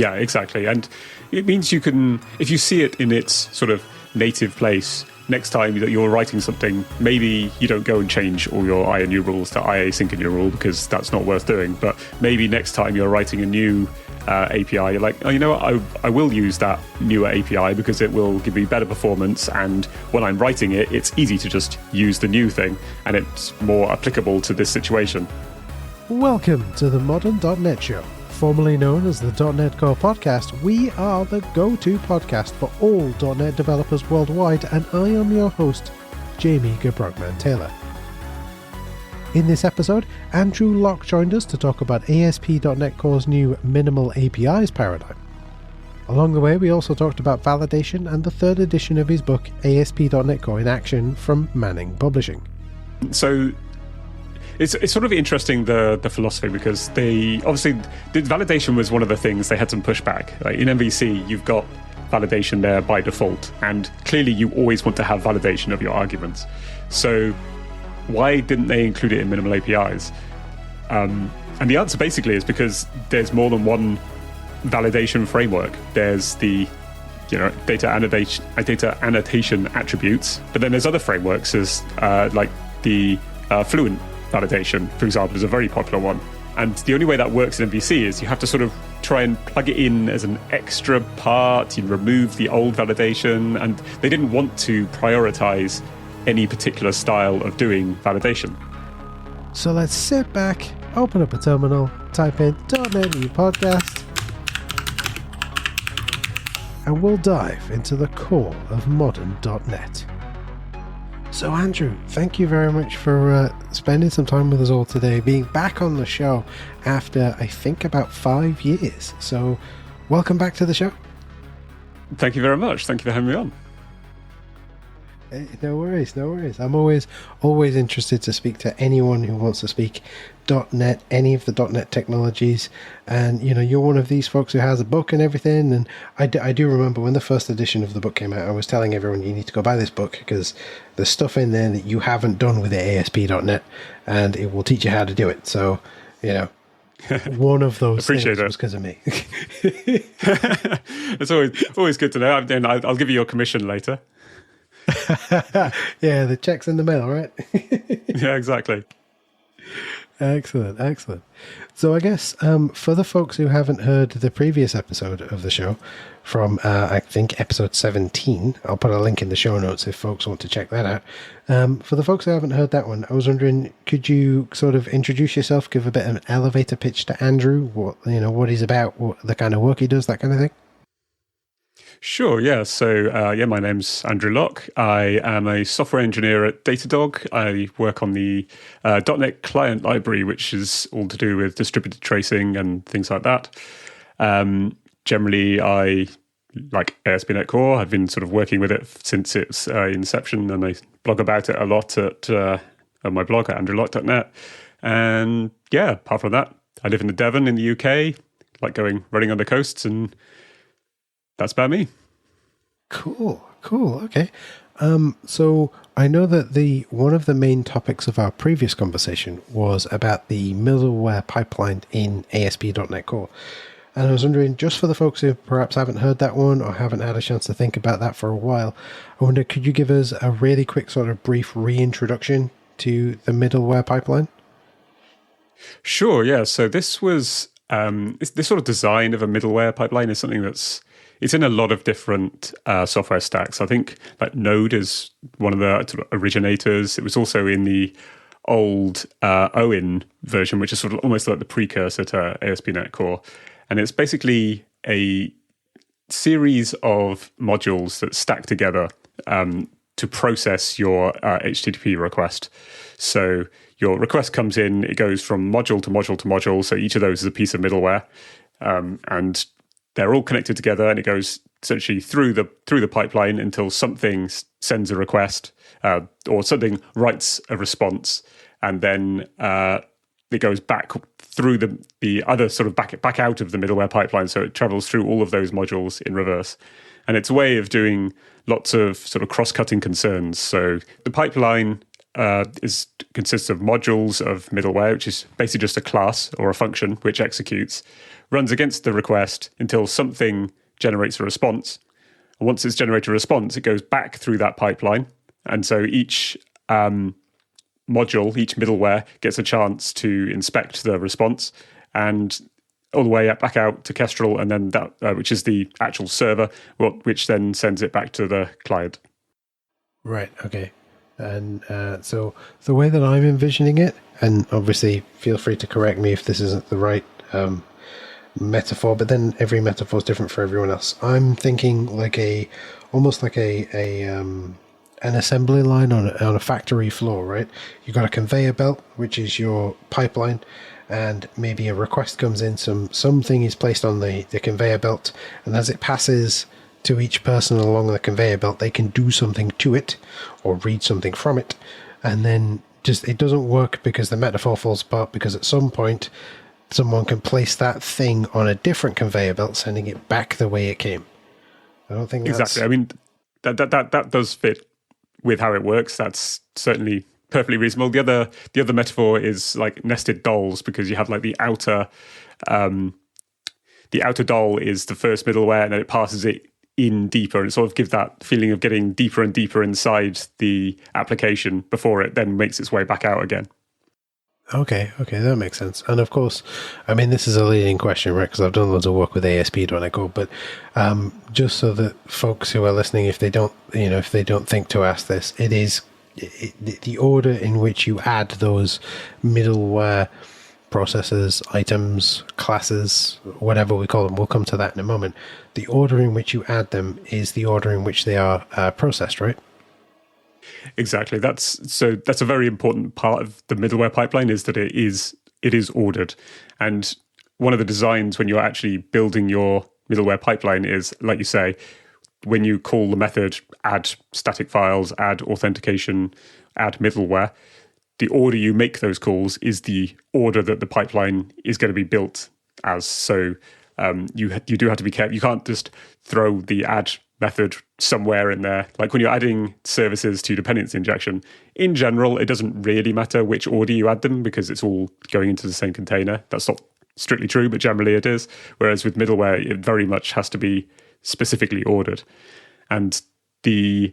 Yeah, exactly. And it means you can, if you see it in its sort of native place, next time that you're writing something, maybe you don't go and change all your IEnumerables to IAsyncEnumerable because that's not worth doing. But maybe next time you're writing a new API, you're like, oh, you know what, I will use that newer API because it will give me better performance. And when I'm writing it, it's easy to just use the new thing and it's more applicable to this situation. Welcome to the Modern .NET Show. Formerly known as the .NET Core Podcast, we are the go-to podcast for all .NET developers worldwide, and I am your host, Jamie GaProgMan Taylor. In this episode, Andrew Locke joined us to talk about ASP.NET Core's new Minimal APIs paradigm. Along the way, we also talked about validation and the third edition of his book, ASP.NET Core in Action from Manning Publishing. So it's sort of interesting, the philosophy, because they obviously the validation was one of the things they had some pushback. Like in MVC, you've got validation there by default, and clearly you always want to have validation of your arguments. So why didn't they include it in minimal APIs? And the answer basically is because there's more than one validation framework. There's the data annotation attributes, but then there's other frameworks as like the Fluent validation, for example, is a very popular one. And the only way that works in MVC is you have to sort of try and plug it in as an extra part. You remove the old validation, and they didn't want to prioritize any particular style of doing validation. So let's sit back, open up a terminal, type in .NET New Podcast, and we'll dive into the core of modern .NET. So Andrew, thank you very much for spending some time with us all today, being back on the show after, I think, about 5 years. So welcome back to the show. Thank you very much. Thank you for having me on. No worries, no worries. I'm always interested to speak to anyone who wants to speak .NET, any of the .NET technologies. And, you're one of these folks who has a book and everything. And I do remember when the first edition of the book came out, I was telling everyone you need to go buy this book because there's stuff in there that you haven't done with the ASP.NET, and it will teach you how to do it. So, one of those things was because of me. It's always good to know. Then I'll give you your commission later. Yeah, the check's in the mail, right? Yeah, exactly. Excellent. So I guess for the folks who haven't heard the previous episode of the show from, I think, episode 17, I'll put a link in the show notes if folks want to check that out. For the folks who haven't heard that one, I was wondering, could you sort of introduce yourself, give a bit of an elevator pitch to Andrew, what he's about, what the kind of work he does, that kind of thing? Sure, yeah. So, my name's Andrew Locke. I am a software engineer at Datadog. I work on the .NET client library, which is all to do with distributed tracing and things like that. Generally, I like ASP.NET Core. I've been sort of working with it since its inception, and I blog about it a lot at my blog at andrewlocke.net. And yeah, apart from that, I live in the Devon in the UK, like running on the coasts, and that's about me. Cool. Okay. So I know that one of the main topics of our previous conversation was about the middleware pipeline in ASP.NET Core. And I was wondering, just for the folks who perhaps haven't heard that one or haven't had a chance to think about that for a while, I wonder, could you give us a really quick sort of brief reintroduction to the middleware pipeline? Sure, yeah. So this was, this sort of design of a middleware pipeline is something it's in a lot of different software stacks. I think like Node is one of the sort of originators. It was also in the old Owen version, which is sort of almost like the precursor to ASP.NET Core. And it's basically a series of modules that stack together to process your HTTP request. So your request comes in, it goes from module to module to module. So each of those is a piece of middleware. And they're all connected together, and it goes essentially through the pipeline until something sends a request or something writes a response, and then it goes back through the other sort of back out of the middleware pipeline. So it travels through all of those modules in reverse, and it's a way of doing lots of sort of cross-cutting concerns. So the pipeline consists of modules of middleware, which is basically just a class or a function which executes, runs against the request until something generates a response. And once it's generated a response, it goes back through that pipeline. And so each module, each middleware, gets a chance to inspect the response and all the way back out to Kestrel, and then that, which is the actual server, which then sends it back to the client. Right, okay. And so the way that I'm envisioning it, and obviously feel free to correct me if this isn't the right metaphor, but then every metaphor is different for everyone else. I'm thinking like almost like an assembly line on a factory floor, right? You've got a conveyor belt, which is your pipeline, and maybe a request comes in, something is placed on the conveyor belt, and as it passes to each person along the conveyor belt, they can do something to it or read something from it, and then just it doesn't work because the metaphor falls apart, because at some point someone can place that thing on a different conveyor belt, sending it back the way it came. I don't think that's... Exactly. I mean, that does fit with how it works. That's certainly perfectly reasonable. The other metaphor is like nested dolls, because you have like the outer doll is the first middleware, and then it passes it in deeper, and it sort of gives that feeling of getting deeper and deeper inside the application before it then makes its way back out again. Okay, that makes sense. And of course, I mean, this is a leading question, right? Because I've done loads of work with ASP.NET Core, but just so that folks who are listening, if they don't think to ask this, the order in which you add those middleware processes, items, classes, whatever we call them, we'll come to that in a moment. The order in which you add them is the order in which they are processed, right? Exactly. That's a very important part of the middleware pipeline, is that it is ordered. And one of the designs when you're actually building your middleware pipeline is, like you say, when you call the method add static files, add authentication, add middleware, the order you make those calls is the order that the pipeline is going to be built as. So you do have to be careful. You can't just throw the add method somewhere in there. Like when you're adding services to dependency injection, in general, it doesn't really matter which order you add them, because it's all going into the same container. That's not strictly true, but generally it is. Whereas with middleware, it very much has to be specifically ordered. And the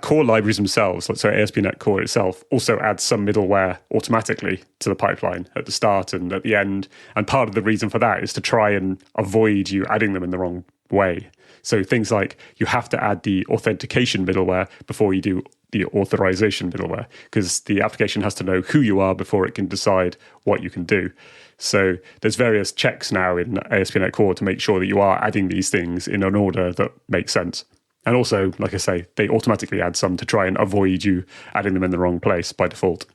core libraries themselves, let's say ASP.NET Core itself, also adds some middleware automatically to the pipeline at the start and at the end. And part of the reason for that is to try and avoid you adding them in the wrong way. So things like you have to add the authentication middleware before you do the authorization middleware, because the application has to know who you are before it can decide what you can do. So there's various checks now in ASP.NET Core to make sure that you are adding these things in an order that makes sense. And also, like I say, they automatically add some to try and avoid you adding them in the wrong place by default.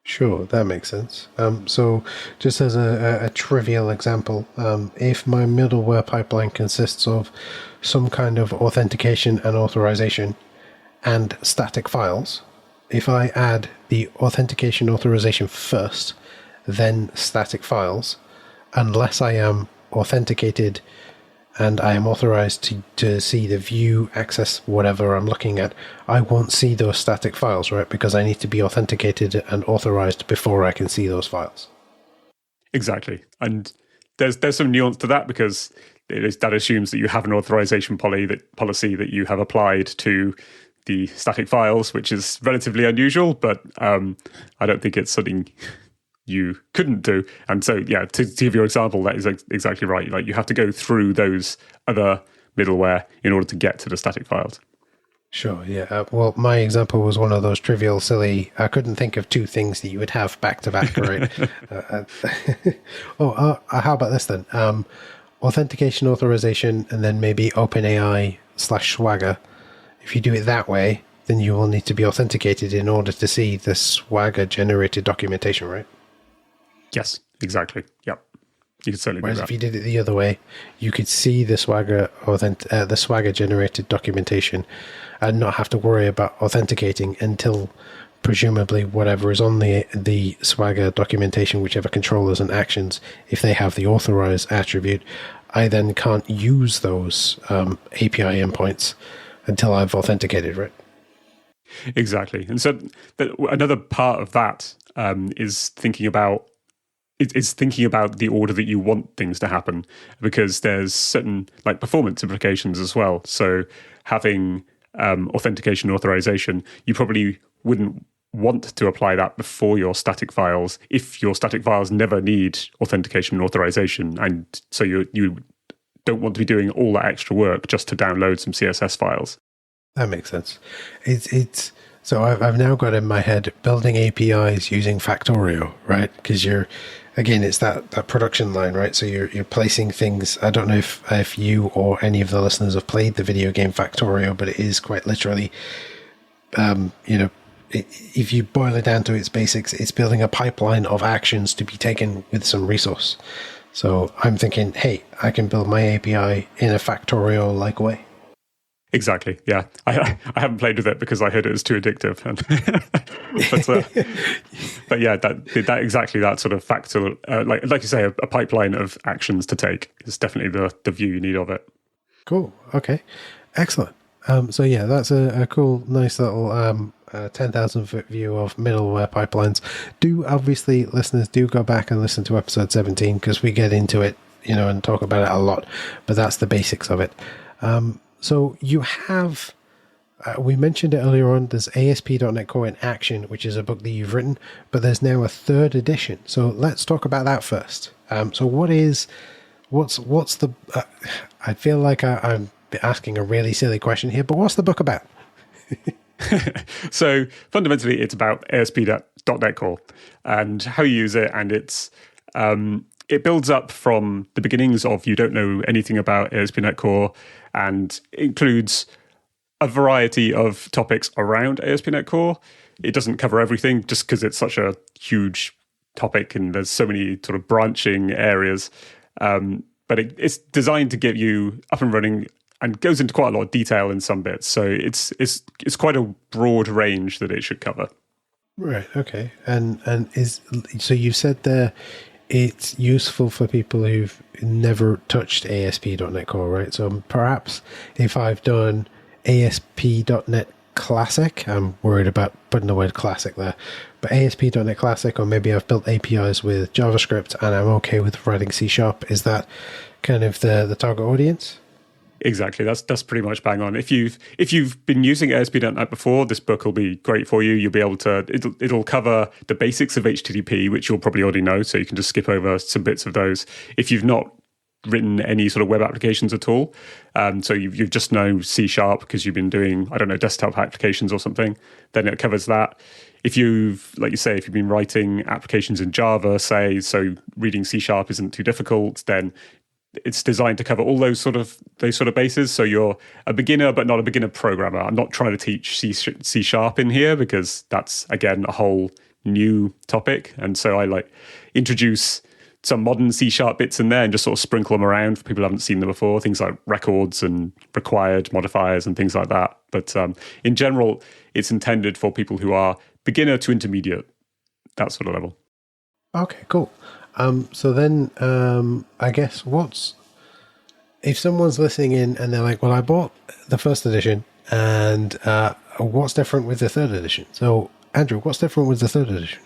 Sure, that makes sense. So just as a trivial example, if my middleware pipeline consists of some kind of authentication and authorization and static files, if I add the authentication authorization first, then static files, unless I am authenticated and I am authorized to see the view, access, whatever I'm looking at, I won't see those static files, right? Because I need to be authenticated and authorized before I can see those files. Exactly. And there's some nuance to that, because that assumes that you have an authorization policy that you have applied to the static files, which is relatively unusual, but I don't think it's something you couldn't do. And so, yeah, to give your example, that is exactly right. Like, you have to go through those other middleware in order to get to the static files. Sure, yeah. Well, my example was one of those trivial, silly, I couldn't think of two things that you would have back to back, right? How about this then? Authentication, authorization, and then maybe OpenAI/Swagger. If you do it that way, then you will need to be authenticated in order to see the Swagger generated documentation, right? Yes, exactly. Yep. You could certainly Whereas do that. if you did it the other way, you could see the Swagger generated documentation and not have to worry about authenticating until presumably whatever is on the Swagger documentation, whichever controllers and actions, if they have the authorize attribute, I then can't use those API endpoints until I've authenticated, right? Exactly. And so another part of that is thinking about thinking about the order that you want things to happen, because there's certain like performance implications as well. So having authentication and authorization, you probably wouldn't want to apply that before your static files if your static files never need authentication and authorization, and so you don't want to be doing all that extra work just to download some CSS files. That makes sense. It's so I've now got in my head building APIs using Factorio, right? Because it's that production line, right? So you're placing things. I don't know if you or any of the listeners have played the video game Factorio, but it is quite literally, if you boil it down to its basics, it's building a pipeline of actions to be taken with some resource. So I'm thinking, hey, I can build my API in a Factorio-like way. Exactly. Yeah, I haven't played with it because I heard it was too addictive. But yeah, that exactly that sort of factor, like you say, a pipeline of actions to take is definitely the view you need of it. Cool. Okay. Excellent. So yeah, that's a cool, nice little 10,000 foot view of middleware pipelines. Obviously, listeners, do go back and listen to episode 17 because we get into it, and talk about it a lot. But that's the basics of it. So you have, we mentioned it earlier on, there's ASP.NET Core in Action, which is a book that you've written, but there's now a third edition. So let's talk about that first. So what's the, I feel like I'm asking a really silly question here, but what's the book about? So fundamentally, it's about ASP.NET Core and how you use it, and it builds up from the beginnings of you don't know anything about ASP.NET Core, and includes a variety of topics around ASP.NET Core. It doesn't cover everything just because it's such a huge topic and there's so many sort of branching areas. But it's designed to get you up and running and goes into quite a lot of detail in some bits. So it's quite a broad range that it should cover. Right. Okay. And so you said there it's useful for people who've never touched ASP.NET Core, right? So perhaps if I've done ASP.NET Classic, I'm worried about putting the word classic there, but ASP.NET Classic, or maybe I've built APIs with JavaScript and I'm okay with writing C#, is that kind of the target audience? Exactly. That's pretty much bang on. If you've been using ASP.NET before, this book will be great for you. You'll be able to it'll cover the basics of HTTP, which you'll probably already know, so you can just skip over some bits of those. If you've not written any sort of web applications at all, so you've just known C# because you've been doing, I don't know, desktop applications or something, then it covers that. If you've been writing applications in Java, say, so reading C# isn't too difficult, then it's designed to cover all those sort of bases. So you're a beginner, but not a beginner programmer. I'm not trying to teach C# in here because that's, again, a whole new topic. And so I introduce some modern C# bits in there and just sort of sprinkle them around for people who haven't seen them before. Things like records and required modifiers and things like that. But in general, it's intended for people who are beginner to intermediate, that sort of level. Okay, cool. So then, I guess if someone's listening in and they're like, well, I bought the first edition and what's different with the third edition? So Andrew, what's different with the third edition?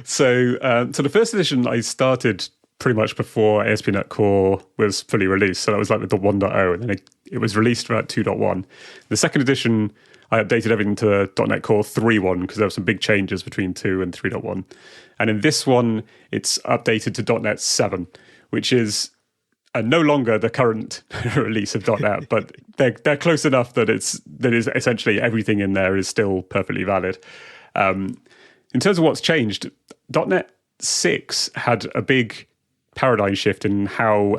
So the first edition I started pretty much before ASP.NET Core was fully released. So that was like with the 1.0, and then it was released about 2.1. The second edition, I updated everything to .NET Core 3.1 because there were some big changes between 2 and 3.1. And in this one, it's updated to .NET 7, which is no longer the current release of .NET, but they're close enough that is essentially everything in there is still perfectly valid. In terms of what's changed, .NET 6 had a big paradigm shift in how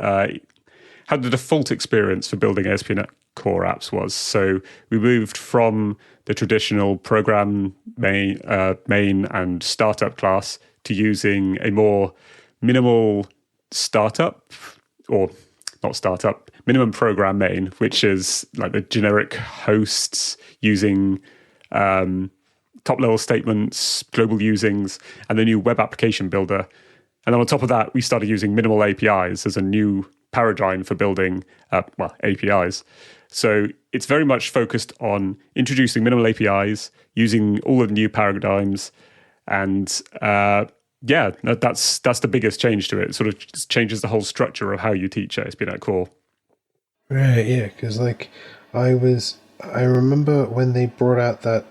the default experience for building ASP.NET Core apps was. So we moved from the traditional program main and startup class to using a more minimal minimum program main, which is like the generic hosts using top-level statements, global usings, and the new web application builder. And then on top of that, we started using minimal APIs as a new paradigm for building APIs. So it's very much focused on introducing minimal APIs, using all of the new paradigms, and that's the biggest change to it. It sort of just changes the whole structure of how you teach ASP.NET Core. Right, yeah, because I remember when they brought out that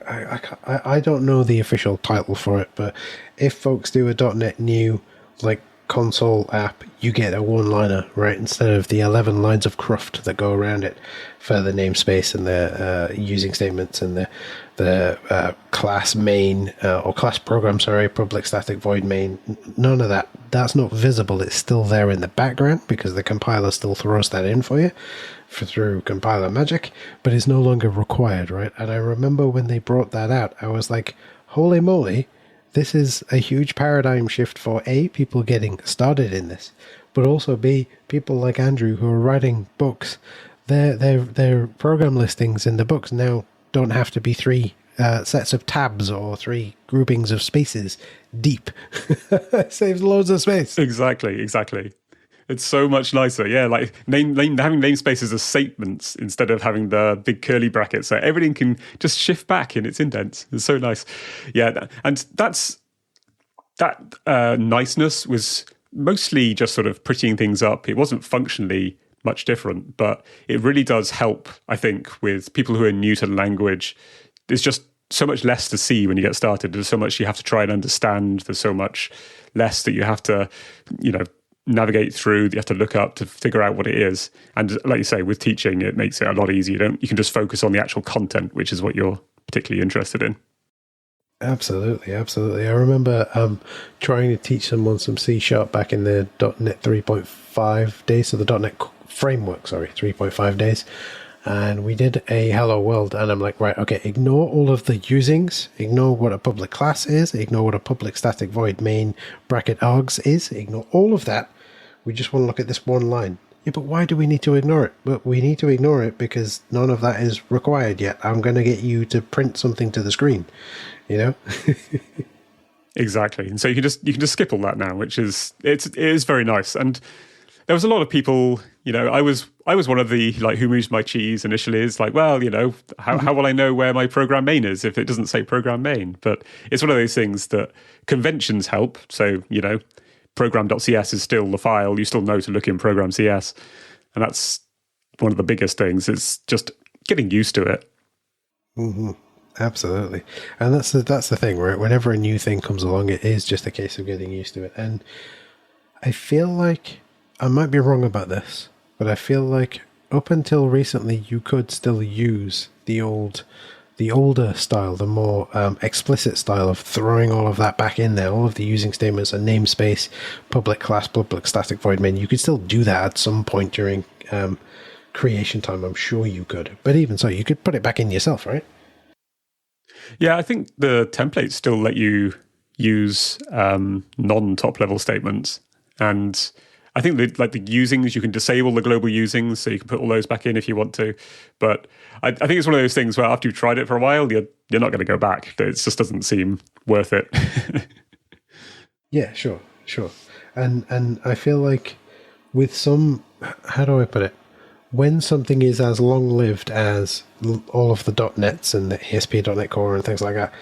I don't know the official title for it, but if folks do a .NET new console app, you get a one-liner, right, instead of the 11 lines of cruft that go around it for the namespace and the using statements and the class main or class program, public static void main. None of that. That's not visible. It's still there in the background because the compiler still throws that in for you through compiler magic, but it's no longer required, right? And I remember when they brought that out, I was like, holy moly, this is a huge paradigm shift for A, people getting started in this, but also B, people like Andrew who are writing books. Their program listings in the books now don't have to be 3 sets of tabs or 3 groupings of spaces deep. It saves loads of space. Exactly. It's so much nicer. Yeah, like having namespaces as statements instead of having the big curly brackets, so everything can just shift back in its indents. It's so nice. Yeah, and that niceness was mostly just sort of prettying things up. It wasn't functionally much different, but it really does help, I think, with people who are new to the language. There's just so much less to see when you get started. There's so much you have to try and understand. There's so much less that you have to, navigate through, you have to look up to figure out what it is. And like you say, with teaching, it makes it a lot easier. You can just focus on the actual content, which is what you're particularly interested in. Absolutely. I remember trying to teach someone some C# back in the .NET 3.5 days, so the .NET framework, 3.5 days. And we did a hello world, and I'm like, right, okay, ignore all of the usings, ignore what a public class is, ignore what a public static void main bracket args is, ignore all of that. We just want to look at this one line. Yeah, but why do we need to ignore it? But we need to ignore it because none of that is required yet. I'm going to get you to print something to the screen, Exactly. And so you can just skip all that now, which it is very nice. And there was a lot of people, I was one of the who moves my cheese initially. Is like, well, how will I know where my program main is if it doesn't say program main? But it's one of those things that conventions help. So, program.cs is still the file. You still know to look in program.cs. And that's one of the biggest things. It's just getting used to it. Mm-hmm. Absolutely. And that's the thing, right? Whenever a new thing comes along, it is just a case of getting used to it. And I feel like, I might be wrong about this, but I feel like up until recently, you could still use the older style, the more explicit style of throwing all of that back in there, all of the using statements and namespace, public class, public static void main. You could still do that at some point during creation time. I'm sure you could. But even so, you could put it back in yourself, right? Yeah, I think the templates still let you use non-top level statements. And I think the usings, you can disable the global usings, so you can put all those back in if you want to. But I think it's one of those things where after you've tried it for a while, you're not going to go back. It just doesn't seem worth it. Yeah, sure. And I feel like with some, how do I put it? When something is as long-lived as all of the .NETs and the ASP.NET Core and things like that,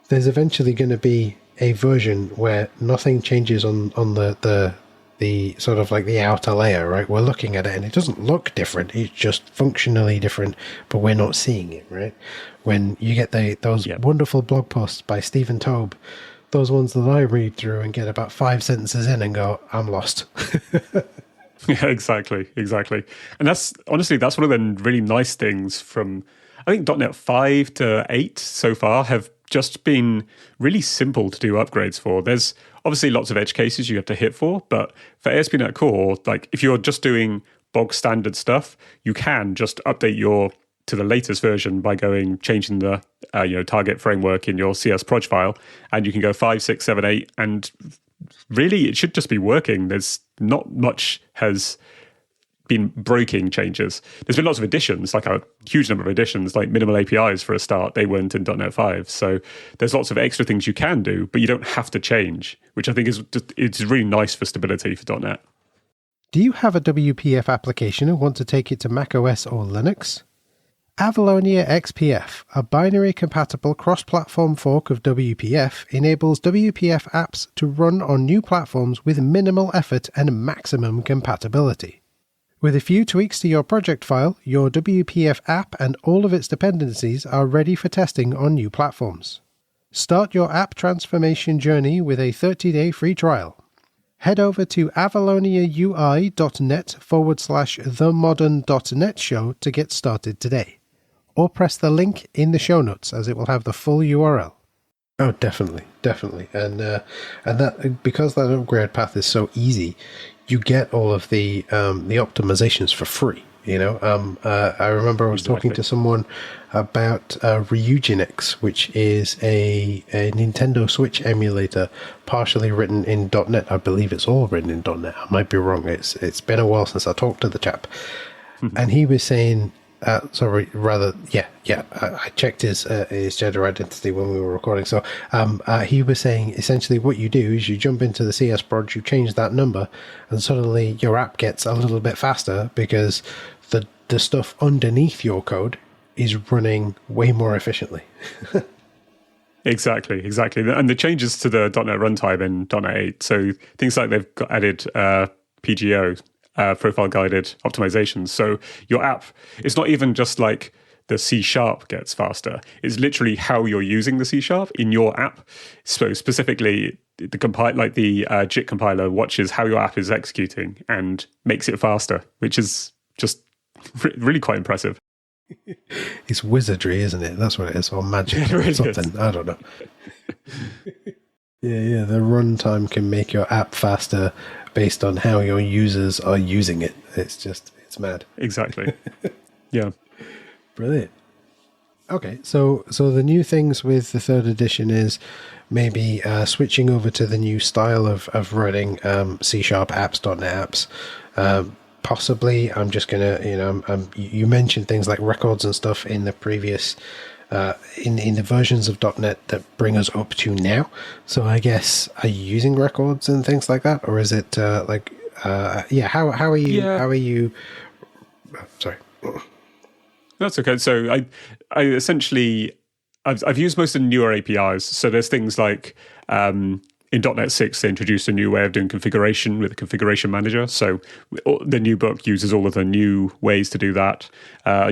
there's eventually going to be a version where nothing changes on the sort of the outer layer, right? We're looking at it and it doesn't look different. It's just functionally different, but we're not seeing it, right? When you get those wonderful blog posts by Stephen Tobe, those ones that I read through and get about 5 sentences in and go, I'm lost. Yeah, exactly. And that's one of the really nice things from, I think, .NET 5 to 8 so far have just been really simple to do upgrades for. There's obviously lots of edge cases you have to hit for, but for ASP.NET Core, if you're just doing bog standard stuff, you can just update to the latest version by changing the target framework in your CS proj file, and you can go 5, 6, 7, 8, and really it should just be working. There's not much has been breaking changes. There's been lots of additions, a huge number of additions, like minimal APIs for a start. They weren't in .NET 5. So there's lots of extra things you can do, but you don't have to change, which I think it's really nice for stability for .NET. Do you have a WPF application and want to take it to macOS or Linux? Avalonia XPF, a binary-compatible cross-platform fork of WPF, enables WPF apps to run on new platforms with minimal effort and maximum compatibility. With a few tweaks to your project file, your WPF app and all of its dependencies are ready for testing on new platforms. Start your app transformation journey with a 30-day free trial. Head over to avaloniaui.net/themodern.net show to get started today. Or press the link in the show notes, as it will have the full URL. Oh, definitely. And that, because that upgrade path is so easy, you get all of the optimizations for free. I remember I was talking to someone about Ryujinx, which is a Nintendo Switch emulator, partially written in .NET. I believe it's all written in .NET. I might be wrong. It's been a while since I talked to the chap, and he was saying. I checked his gender identity when we were recording. So he was saying essentially what you do is you jump into the CS prod, you change that number, and suddenly your app gets a little bit faster because the stuff underneath your code is running way more efficiently. Exactly. And the changes to the .NET runtime in .NET 8, so things like they've added PGO, profile guided optimizations. So your app, it's not even just like the C# gets faster. It's literally how you're using the C# in your app. So specifically, the JIT compiler watches how your app is executing and makes it faster, which is just really quite impressive. It's wizardry, isn't it? That's what it is, or magic or something. I don't know. Yeah. The runtime can make your app faster based on how your users are using it. It's mad. Exactly. Yeah. Brilliant. Okay, so the new things with the third edition is maybe switching over to the new style of writing C# apps, .NET apps. Possibly, I'm just gonna, you mentioned things like records and stuff in the previous, in the versions of .NET that bring us up to now. So I guess, are you using records and things like that, or is it how are you? Yeah. How are you? Sorry. That's okay. So I essentially I've used most of the newer APIs. So there's things like in .NET 6 they introduced a new way of doing configuration with a configuration manager. So the new book uses all of the new ways to do that,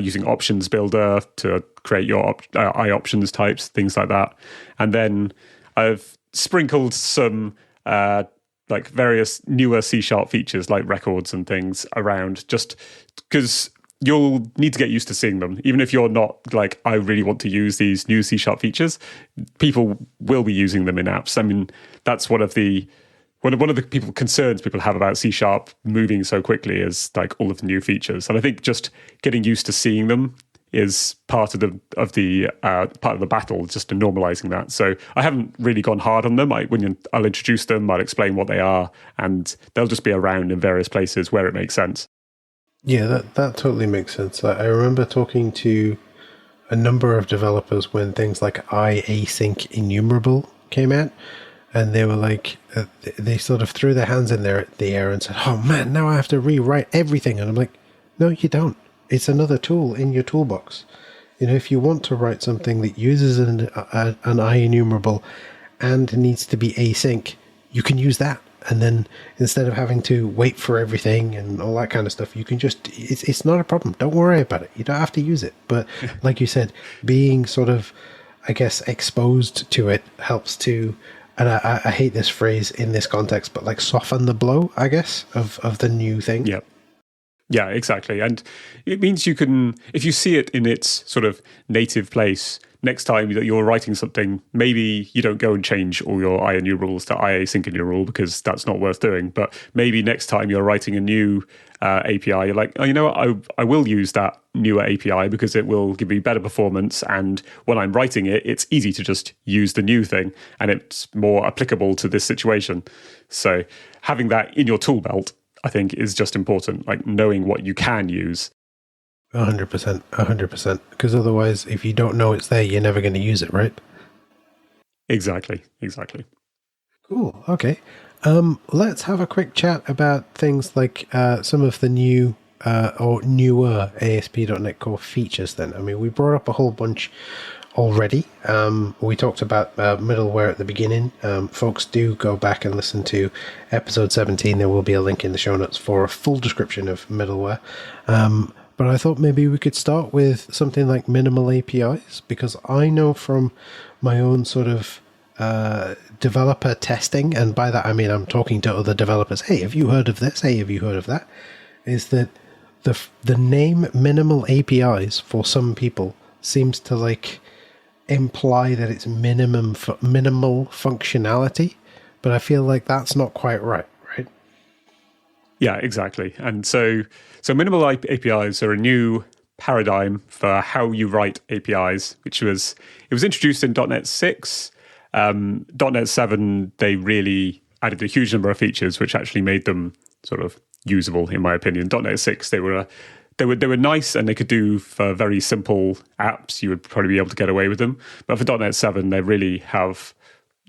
using options builder to create your iOptions types, things like that. And then I've sprinkled some like various newer C# features like records and things around, just because you'll need to get used to seeing them. Even if you're not like, I really want to use these new C# features, people will be using them in apps. I mean, that's one of the concerns people have about C# moving so quickly is like all of the new features. And I think just getting used to seeing them is part of the battle, just to normalizing that. So I haven't really gone hard on them. I'll introduce them, I'll explain what they are, and they'll just be around in various places where it makes sense. Yeah, that totally makes sense. I remember talking to a number of developers when things like IAsyncEnumerable came out, and they were like, they sort of threw their hands in the air and said, "Oh man, now I have to rewrite everything." And I'm like, "No, you don't. It's another tool in your toolbox. If you want to write something that uses an IEnumerable and needs to be async, you can use that. And then instead of having to wait for everything and all that kind of stuff, you can just, it's not a problem. Don't worry about it. You don't have to use it." But like you said, being sort of, I guess, exposed to it helps to, and I hate this phrase in this context, but like soften the blow, I guess, of the new thing. Yeah. Yeah, exactly. And it means you can, if you see it in its sort of native place, next time that you're writing something, maybe you don't go and change all your IEnumerables to IAsyncEnumerable because that's not worth doing. But maybe next time you're writing a new API, you're like, oh, you know what, I will use that newer API because it will give me better performance. And when I'm writing it, it's easy to just use the new thing and it's more applicable to this situation. So having that in your tool belt, I think, is just important, like knowing what you can use. 100%. Because otherwise, if you don't know it's there, you're never going to use it, right? Exactly. Cool. Okay. Let's have a quick chat about things like some of the new or newer ASP.NET Core features then. I mean, we brought up a whole bunch already. We talked about middleware at the beginning. Folks, do go back and listen to episode 17. There will be a link in the show notes for a full description of middleware. But I thought maybe we could start with something like minimal APIs, because I know from my own sort of developer testing, and by that I mean I'm talking to other developers, hey, have you heard of this? Hey, have you heard of that? Is that the name minimal APIs for some people seems to like imply that it's minimal functionality, but I feel like that's not quite right? Yeah, exactly. And so minimal APIs are a new paradigm for how you write APIs, it was introduced in .NET 6. .NET 7, they really added a huge number of features which actually made them sort of usable, in my opinion. .NET 6, they were nice, and they could do for very simple apps. You would probably be able to get away with them. But for .NET 7, they really have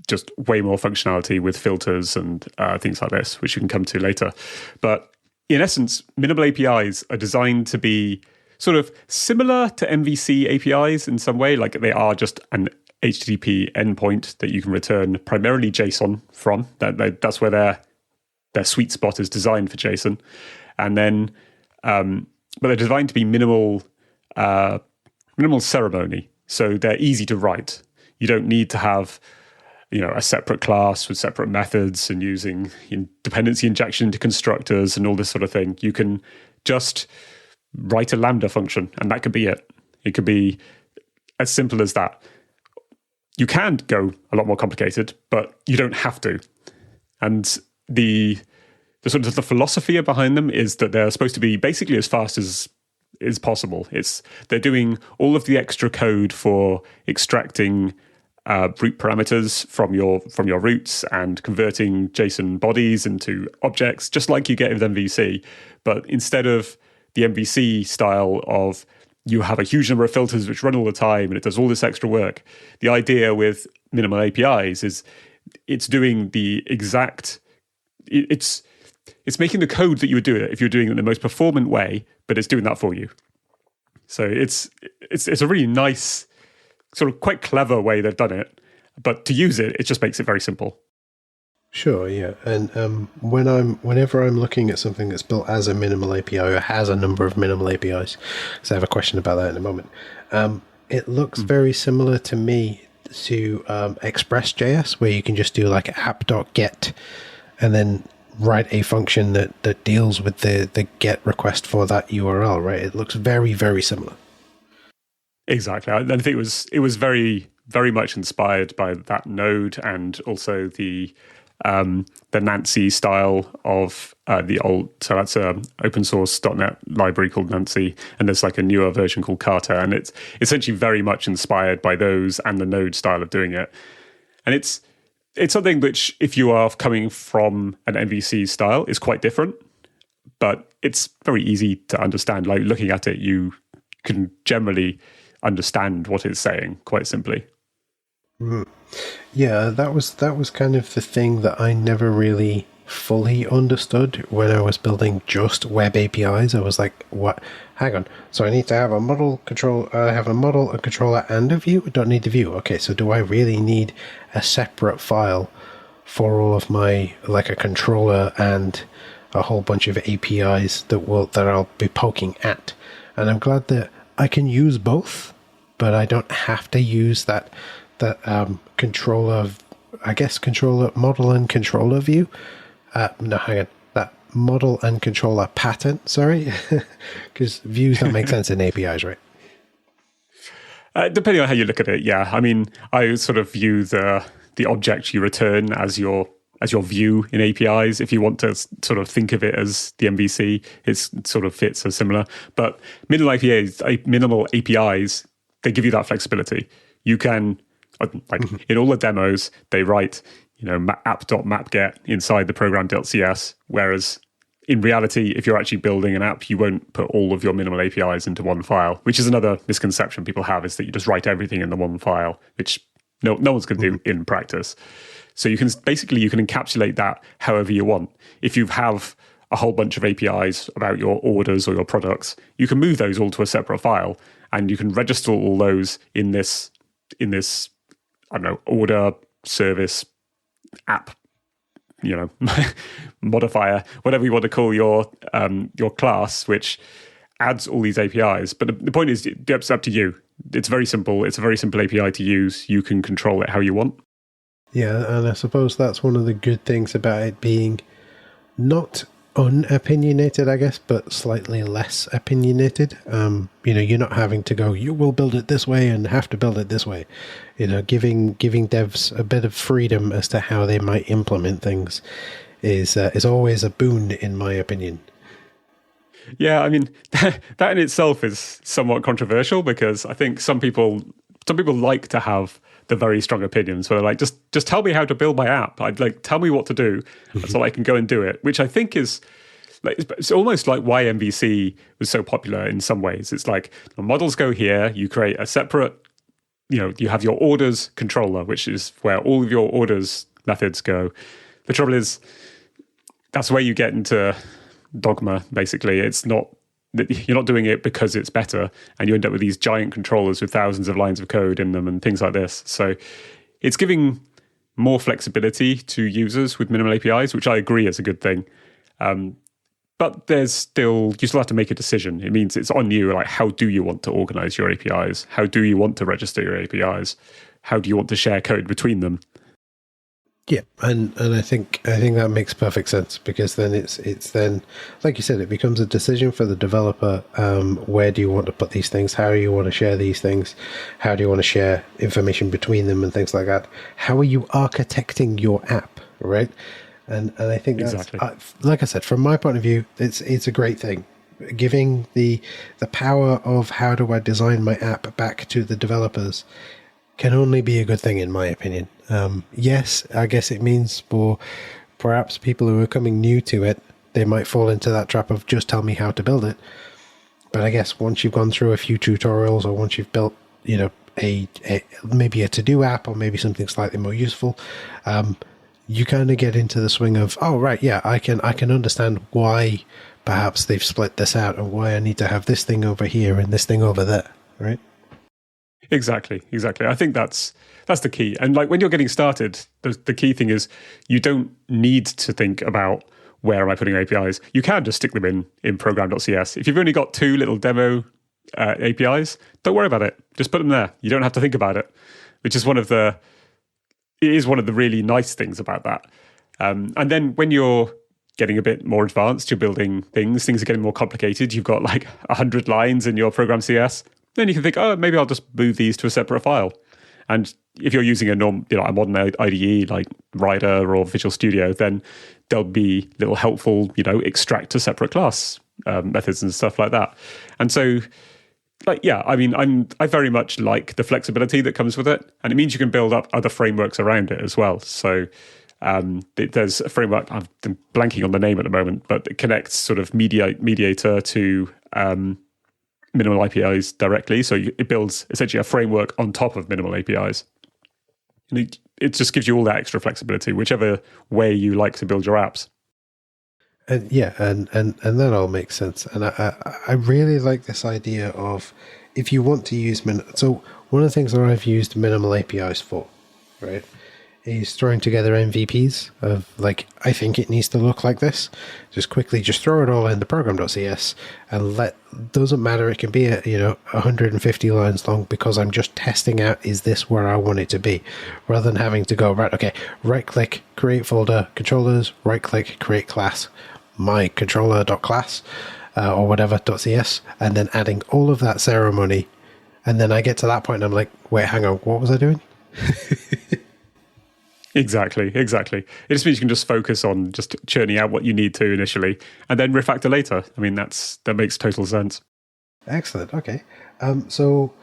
just way more functionality with filters and things like this, which you can come to later. But in essence, minimal APIs are designed to be sort of similar to MVC APIs in some way. Like, they are just an HTTP endpoint that you can return primarily JSON from. That's where their sweet spot is designed for JSON. And then, but they're designed to be minimal ceremony. So they're easy to write. You don't need to have, a separate class with separate methods and using dependency injection into constructors and all this sort of thing. You can just write a Lambda function, and that could be it. It could be as simple as that. You can go a lot more complicated, but you don't have to. And the sort of the philosophy behind them is that they're supposed to be basically as fast as is possible. They're doing all of the extra code for extracting root parameters from your roots and converting JSON bodies into objects, just like you get with MVC. But instead of the MVC style of you have a huge number of filters which run all the time and it does all this extra work, the idea with minimal APIs is it's doing the exact... It's making the code that you would do it if you're doing it in the most performant way, but it's doing that for you. So it's a really nice, sort of quite clever way they've done it. But to use it, it just makes it very simple. Sure, yeah. And whenever I'm looking at something that's built as a minimal API or has a number of minimal APIs, because I have a question about that in a moment, it looks very similar to me to Express.js, where you can just do like app.get and then write a function that deals with the GET request for that URL, right? It looks very, very similar. Exactly. I think it was very, very much inspired by that node, and also the Nancy style of the old. So that's a open source .NET library called Nancy, and there's like a newer version called Carter, and it's essentially very much inspired by those and the node style of doing it. And it's something which, if you are coming from an MVC style, is quite different, but it's very easy to understand. Like, looking at it, you can generally understand what it's saying quite simply. Yeah, that was kind of the thing that I never really fully understood when I was building just web APIs. I was like, what? Hang on. So I need to have a model, control. I have a model, a controller, and a view. I don't need the view. Okay, so do I really need a separate file for all of my, like a controller and a whole bunch of APIs that I'll be poking at? And I'm glad that I can use both, but I don't have to use that controller, I guess controller model and controller view. No, hang on. That model and controller pattern, sorry, because views don't make sense in APIs, right? Depending on how you look at it, yeah. I mean, I sort of view the object you return as your view in APIs. If you want to sort of think of it as the MVC, it sort of fits as similar. But minimal APIs, they give you that flexibility. You can, like in all the demos, they write, app.mapget inside the program.cs, whereas in reality, if you're actually building an app, you won't put all of your minimal APIs into one file, which is another misconception people have, is that you just write everything in the one file, which No one's going to do in practice. So you can encapsulate that however you want. If you have a whole bunch of APIs about your orders or your products, you can move those all to a separate file, and you can register all those in this I don't know, order service app, modifier, whatever you want to call your class, which adds all these APIs. But the point is, it's up to you. It's very simple. It's a very simple API to use. You can control it how you want. Yeah, and I suppose that's one of the good things about it being not unopinionated, I guess, but slightly less opinionated. You're not having to go, you will build it this way and have to build it this way. Giving devs a bit of freedom as to how they might implement things is always a boon, in my opinion. Yeah, I mean, that in itself is somewhat controversial, because I think some people like to have the very strong opinions where they're like, just tell me how to build my app. I'd like, tell me what to do so I can go and do it, which I think is like, it's almost like why MVC was so popular in some ways. It's like the models go here, you create a separate, you have your orders controller, which is where all of your orders methods go. The trouble is, that's where you get into dogma, basically. It's not, you're not doing it because it's better, and you end up with these giant controllers with thousands of lines of code in them and things like this. So it's giving more flexibility to users with minimal APIs, which I agree is a good thing. But you still have to make a decision. It means it's on you. Like, how do you want to organize your APIs? How do you want to register your APIs? How do you want to share code between them? Yeah, and I think that makes perfect sense, because then it's then, like you said, it becomes a decision for the developer. Where do you want to put these things? How do you want to share these things? How do you want to share information between them and things like that? How are you architecting your app, right? And I think that's, exactly. Like I said, from my point of view, it's a great thing. Giving the power of how do I design my app back to the developers can only be a good thing, in my opinion. Yes, I guess it means for perhaps people who are coming new to it, they might fall into that trap of just tell me how to build it. But I guess once you've gone through a few tutorials, or once you've built, maybe a to-do app, or maybe something slightly more useful, you kind of get into the swing of, oh, right, yeah, I can understand why perhaps they've split this out, and why I need to have this thing over here and this thing over there, right? Exactly. I think that's the key. And like when you're getting started, the key thing is you don't need to think about where am I putting APIs. You can just stick them in program.cs. If you've only got 2 little demo APIs, don't worry about it. Just put them there. You don't have to think about it, which is one of the really nice things about that. And then when you're getting a bit more advanced, you're building things are getting more complicated. You've got like 100 lines in your program.cs. Then you can think, oh, maybe I'll just move these to a separate file. And if you're using a modern IDE like Rider or Visual Studio, then there'll be little helpful, extract to separate class methods and stuff like that. And so, I very much like the flexibility that comes with it, and it means you can build up other frameworks around it as well. So there's a framework, I'm blanking on the name at the moment, but it connects sort of Mediator to minimal APIs directly. So it builds essentially a framework on top of minimal APIs. And it just gives you all that extra flexibility, whichever way you like to build your apps. And yeah, and that all makes sense. And I really like this idea of, if you want to use so one of the things that I've used minimal APIs for, right, is throwing together MVPs of, like, I think it needs to look like this. Just throw it all into program.cs and doesn't matter, it can be 150 lines long, because I'm just testing out, is this where I want it to be? Rather than having to go, right click, create folder, controllers, right click, create class, my controller.class, or whatever, .cs, and then adding all of that ceremony. And then I get to that point and I'm like, wait, hang on, what was I doing? Exactly. It just means you can just focus on just churning out what you need to initially, and then refactor later. I mean, that makes total sense. Excellent. Okay. So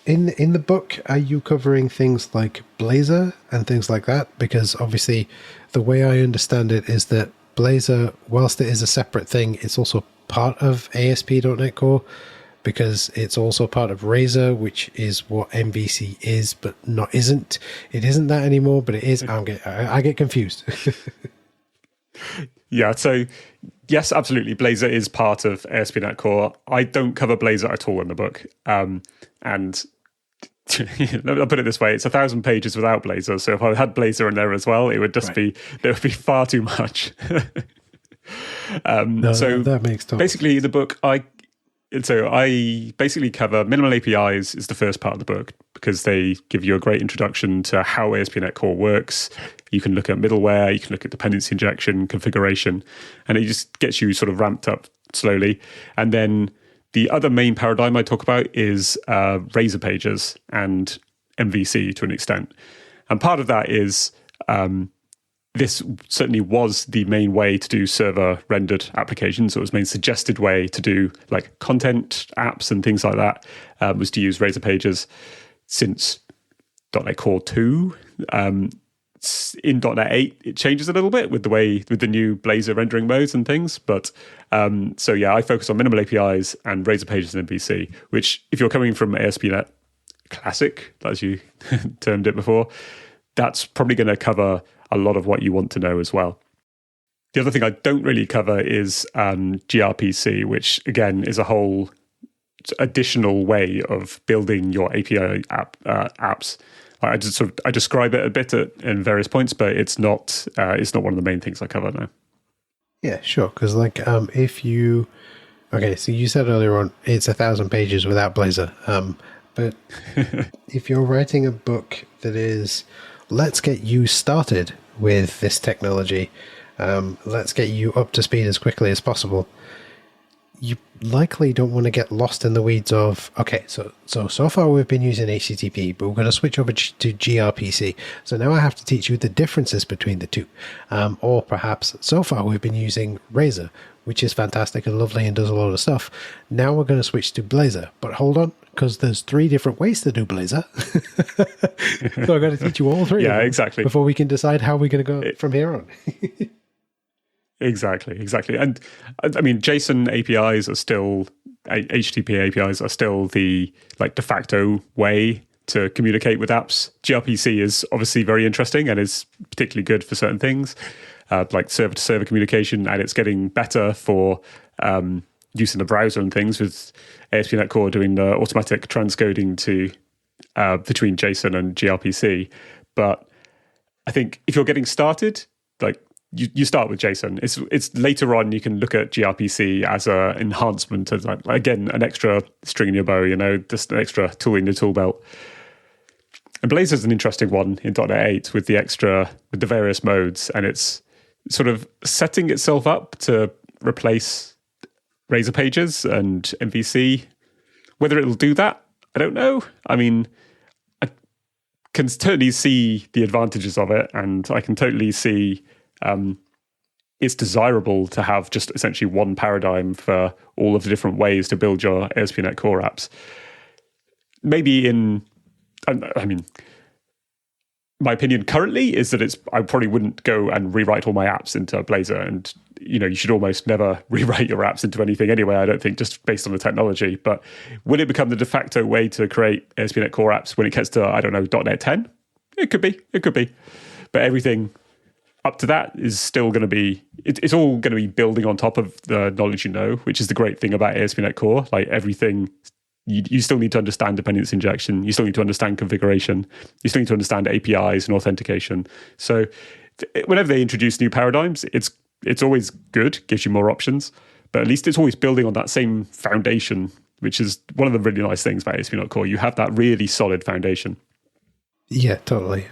in the book, are you covering things like Blazor and things like that? Because obviously the way I understand it is that Blazor, whilst it is a separate thing, it's also part of ASP.NET Core, because it's also part of Razor, which is what MVC is, but isn't. It isn't that anymore, but it is. I get confused. Yeah, so yes, absolutely. Blazor is part of ASP.NET Core. I don't cover Blazor at all in the book. And I'll put it this way, it's 1,000 pages without Blazor. So if I had Blazor in there as well, it would just there would be far too much. So that makes total basically sense. the book, I basically cover minimal APIs is the first part of the book because they give you a great introduction to how ASP.NET Core works. You can look at middleware, you can look at dependency injection, configuration, and it just gets you sort of ramped up slowly. And then the other main paradigm I talk about is Razor pages and MVC to an extent. And part of that is this certainly was the main way to do server-rendered applications. It was the main suggested way to do like content apps and things like that, was to use Razor pages since .NET Core 2. In .NET 8, it changes a little bit with the new Blazor rendering modes and things. But so yeah, I focus on minimal APIs and Razor pages and MVC, which if you're coming from ASP.NET Classic, as you termed it before, that's probably going to cover a lot of what you want to know as well. The other thing I don't really cover is gRPC, which again is a whole additional way of building your API apps. I describe it a bit in various points, but it's not one of the main things I cover now. Yeah, sure. Because if you, so you said earlier on it's 1,000 pages without Blazor, but if you're writing a book that is, let's get you started with this technology, let's get you up to speed as quickly as possible, you likely don't want to get lost in the weeds of, so far we've been using HTTP, but we're going to switch over to gRPC. So now I have to teach you the differences between the two. Or perhaps, so far we've been using Razor, which is fantastic and lovely and does a lot of stuff. Now we're going to switch to Blazor. But hold on, because there's 3 different ways to do Blazor. So I've got to teach you all 3 exactly. before we can decide how we're going to go from here on. Exactly. And I mean, JSON APIs are still, HTTP APIs are still the de facto way to communicate with apps. gRPC is obviously very interesting and is particularly good for certain things, like server-to-server communication, and it's getting better for use in the browser and things with ASP.NET Core doing the automatic transcoding to between JSON and gRPC. But I think if you're getting started, you start with JSON. It's later on you can look at gRPC as an enhancement, as again an extra string in your bow, just an extra tool in your tool belt. And Blazor is an interesting one in .NET 8 with the various modes, and it's sort of setting itself up to replace Razor pages and MVC. Whether it'll do that, I don't know. I mean, I can totally see the advantages of it, and I can totally see it's desirable to have just essentially one paradigm for all of the different ways to build your ASP.NET Core apps. Maybe my opinion currently is that I probably wouldn't go and rewrite all my apps into Blazor, and you should almost never rewrite your apps into anything anyway, I don't think, just based on the technology. But would it become the de facto way to create ASP.NET Core apps when it gets to, I don't know, .NET 10? It could be. But everything up to that is still going to be, it's all going to be building on top of the knowledge which is the great thing about ASP.NET Core. Everything, you still need to understand dependency injection, you still need to understand configuration, you still need to understand APIs and authentication. So whenever they introduce new paradigms, it's always good, gives you more options, but at least it's always building on that same foundation, which is one of the really nice things about ASP.NET Core. You have that really solid foundation. Yeah, totally.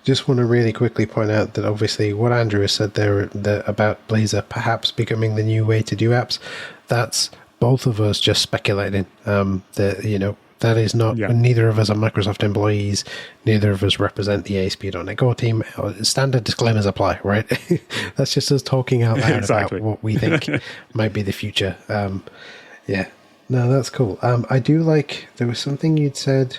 Just want to really quickly point out that obviously what Andrew has said there about Blazor perhaps becoming the new way to do apps, that's both of us just speculating. That is not, neither of us are Microsoft employees, neither of us represent the ASP.NET Core team. Standard disclaimers apply, right? That's just us talking out loud about what we think might be the future. No, that's cool. I do like, there was something you'd said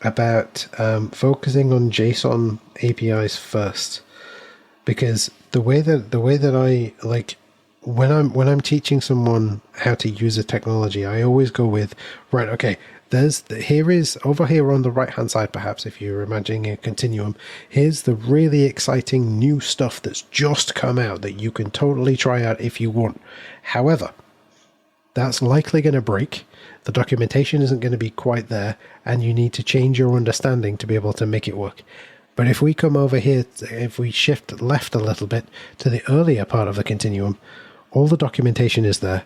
about focusing on JSON APIs first, because the way that I when I'm teaching someone how to use a technology, I always go with, right, okay, here is over here on the right hand side, perhaps if you're imagining a continuum, here's the really exciting new stuff that's just come out that you can totally try out if you want. However, that's likely going to break. The documentation isn't going to be quite there, and you need to change your understanding to be able to make it work. But if we come over here, if we shift left a little bit to the earlier part of the continuum, all the documentation is there.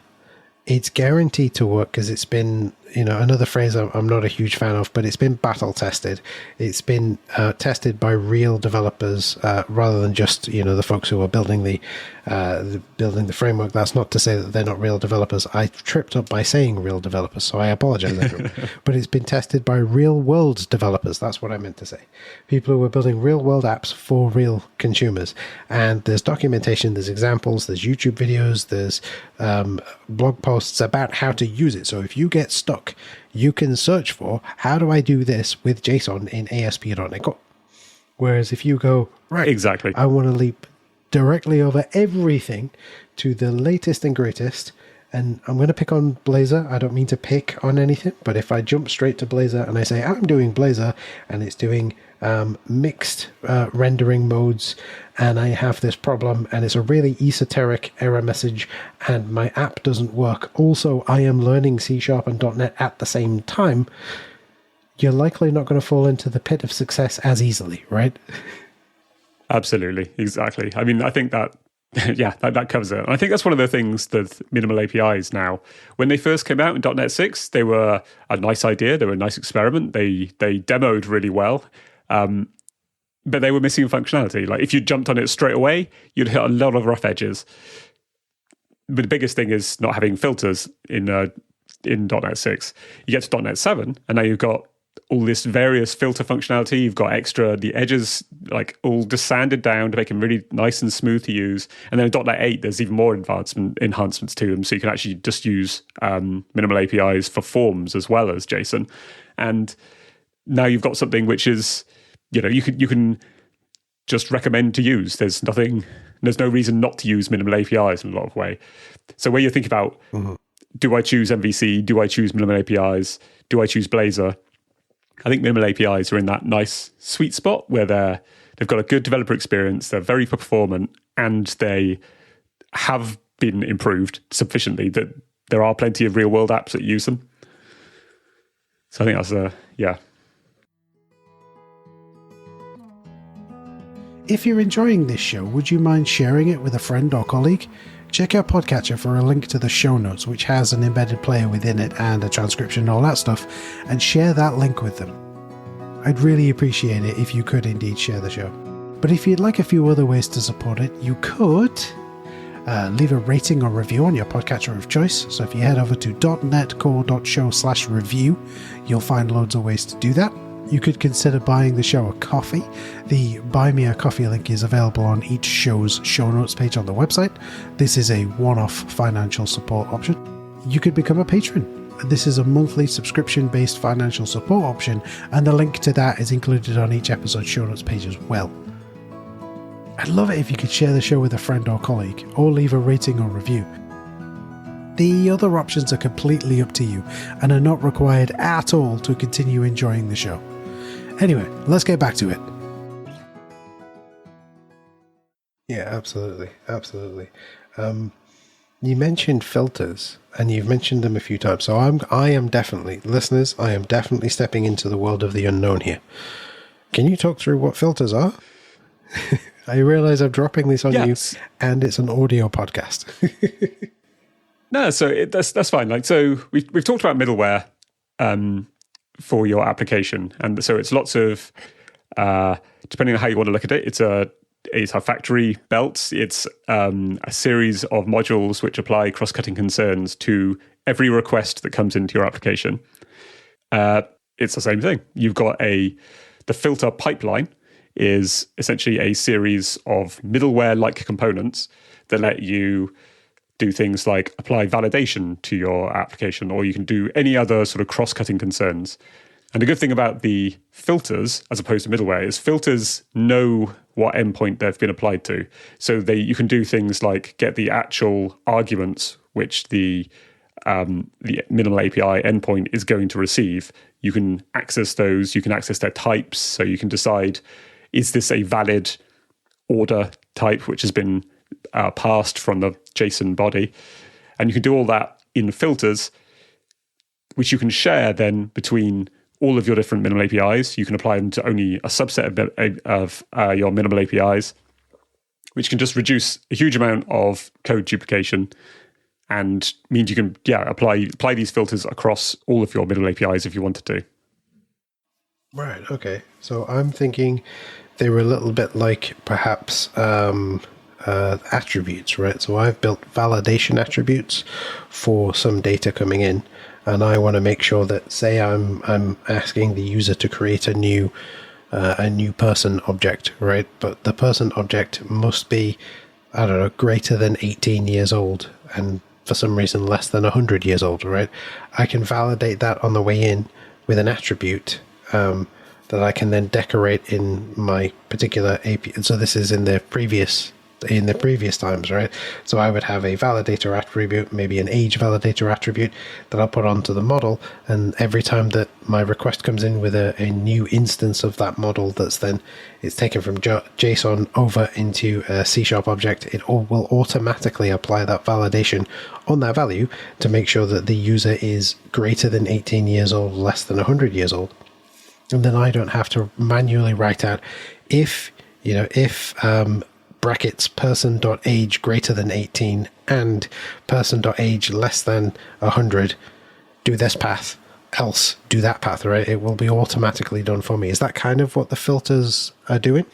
It's guaranteed to work because it's been, another phrase I'm not a huge fan of, but it's been battle tested. It's been tested by real developers rather than just, the folks who are building the framework. That's not to say that they're not real developers. I tripped up by saying real developers, so I apologize. But it's been tested by real world developers. That's what I meant to say. People who are building real world apps for real consumers. And there's documentation, there's examples, there's YouTube videos, there's blog posts about how to use it. So if you get stuck, you can search for, how do I do this with JSON in ASP.NET Core? Whereas if you go, right, exactly, I want to leap directly over everything to the latest and greatest, and I'm going to pick on Blazor. I don't mean to pick on anything, but if I jump straight to Blazor and I say, I'm doing Blazor, and it's doing mixed rendering modes, and I have this problem, and it's a really esoteric error message, and my app doesn't work. Also, I am learning C# and .NET at the same time. You're likely not going to fall into the pit of success as easily, right? Absolutely, exactly. I mean, I think that, that covers it. And I think that's one of the things that minimal APIs now, when they first came out in .NET 6, they were a nice idea. They were a nice experiment. They demoed really well. But they were missing functionality. Like if you jumped on it straight away, you'd hit a lot of rough edges. But the biggest thing is not having filters in .NET 6. You get to .NET 7, and now you've got all this various filter functionality. You've got the edges like all just sanded down to make them really nice and smooth to use. And then in .NET 8, there's even more enhancements to them. So you can actually just use minimal APIs for forms as well as JSON. And now you've got something which is, you can just recommend to use. There's no reason not to use minimal APIs in a lot of way. So where you think about, do I choose MVC? Do I choose minimal APIs? Do I choose Blazor? I think minimal APIs are in that nice sweet spot where they've got a good developer experience, they're very performant, and they have been improved sufficiently that there are plenty of real-world apps that use them. So I think that's If you're enjoying this show, would you mind sharing it with a friend or colleague? Check out Podcatcher for a link to the show notes, which has an embedded player within it and a transcription and all that stuff, and share that link with them. I'd really appreciate it if you could indeed share the show. But if you'd like a few other ways to support it, you could leave a rating or review on your podcatcher of choice. So if you head over to .netcore.show/review, you'll find loads of ways to do that. You could consider buying the show a coffee. The Buy Me a Coffee link is available on each show's show notes page on the website. This is a one-off financial support option. You could become a patron. This is a monthly subscription-based financial support option, and the link to that is included on each episode show notes page as well. I'd love it if you could share the show with a friend or colleague, or leave a rating or review. The other options are completely up to you, and are not required at all to continue enjoying the show. Anyway, let's get back to it. Yeah, absolutely. You mentioned filters, and you've mentioned them a few times. So I am definitely stepping into the world of the unknown here. Can you talk through what filters are? I realize I'm dropping this on you, and it's an audio podcast. No, so that's fine. Like, so we've talked about middleware for your application, and so it's lots of depending on how you want to look at it. It's a factory belt. It's a series of modules which apply cross-cutting concerns to every request that comes into your application. It's the same thing. You've got the filter pipeline is essentially a series of middleware-like components that let you do things like apply validation to your application, or you can do any other sort of cross-cutting concerns. And the good thing about the filters, as opposed to middleware, is filters know what endpoint they've been applied to. So you can do things like get the actual arguments which the minimal API endpoint is going to receive. You can access those. You can access their types. So you can decide, is this a valid order type which has been passed from the JSON body? And you can do all that in filters, which you can share then between all of your different minimal APIs. You can apply them to only a subset of your minimal APIs, which can just reduce a huge amount of code duplication and means you can apply these filters across all of your minimal APIs if you wanted to. Right, okay. So I'm thinking they were a little bit like perhaps attributes, right? So I've built validation attributes for some data coming in, and I want to make sure that, say, I'm asking the user to create a new person object, right? But the person object must be, I don't know, greater than 18 years old, and for some reason less than 100 years old, right? I can validate that on the way in with an attribute that I can then decorate in my particular API. So this is in the previous times, right? So I would have a validator attribute, maybe an age validator attribute that I'll put onto the model, and every time that my request comes in with a new instance of that model it's taken from JSON over into a C# object, it will automatically apply that validation on that value to make sure that the user is greater than 18 years old, less than 100 years old. And then I don't have to manually write out if brackets person.age greater than 18 and person.age less than 100 do this path, else do that path, right? It will be automatically done for me. Is that kind of what the filters are doing?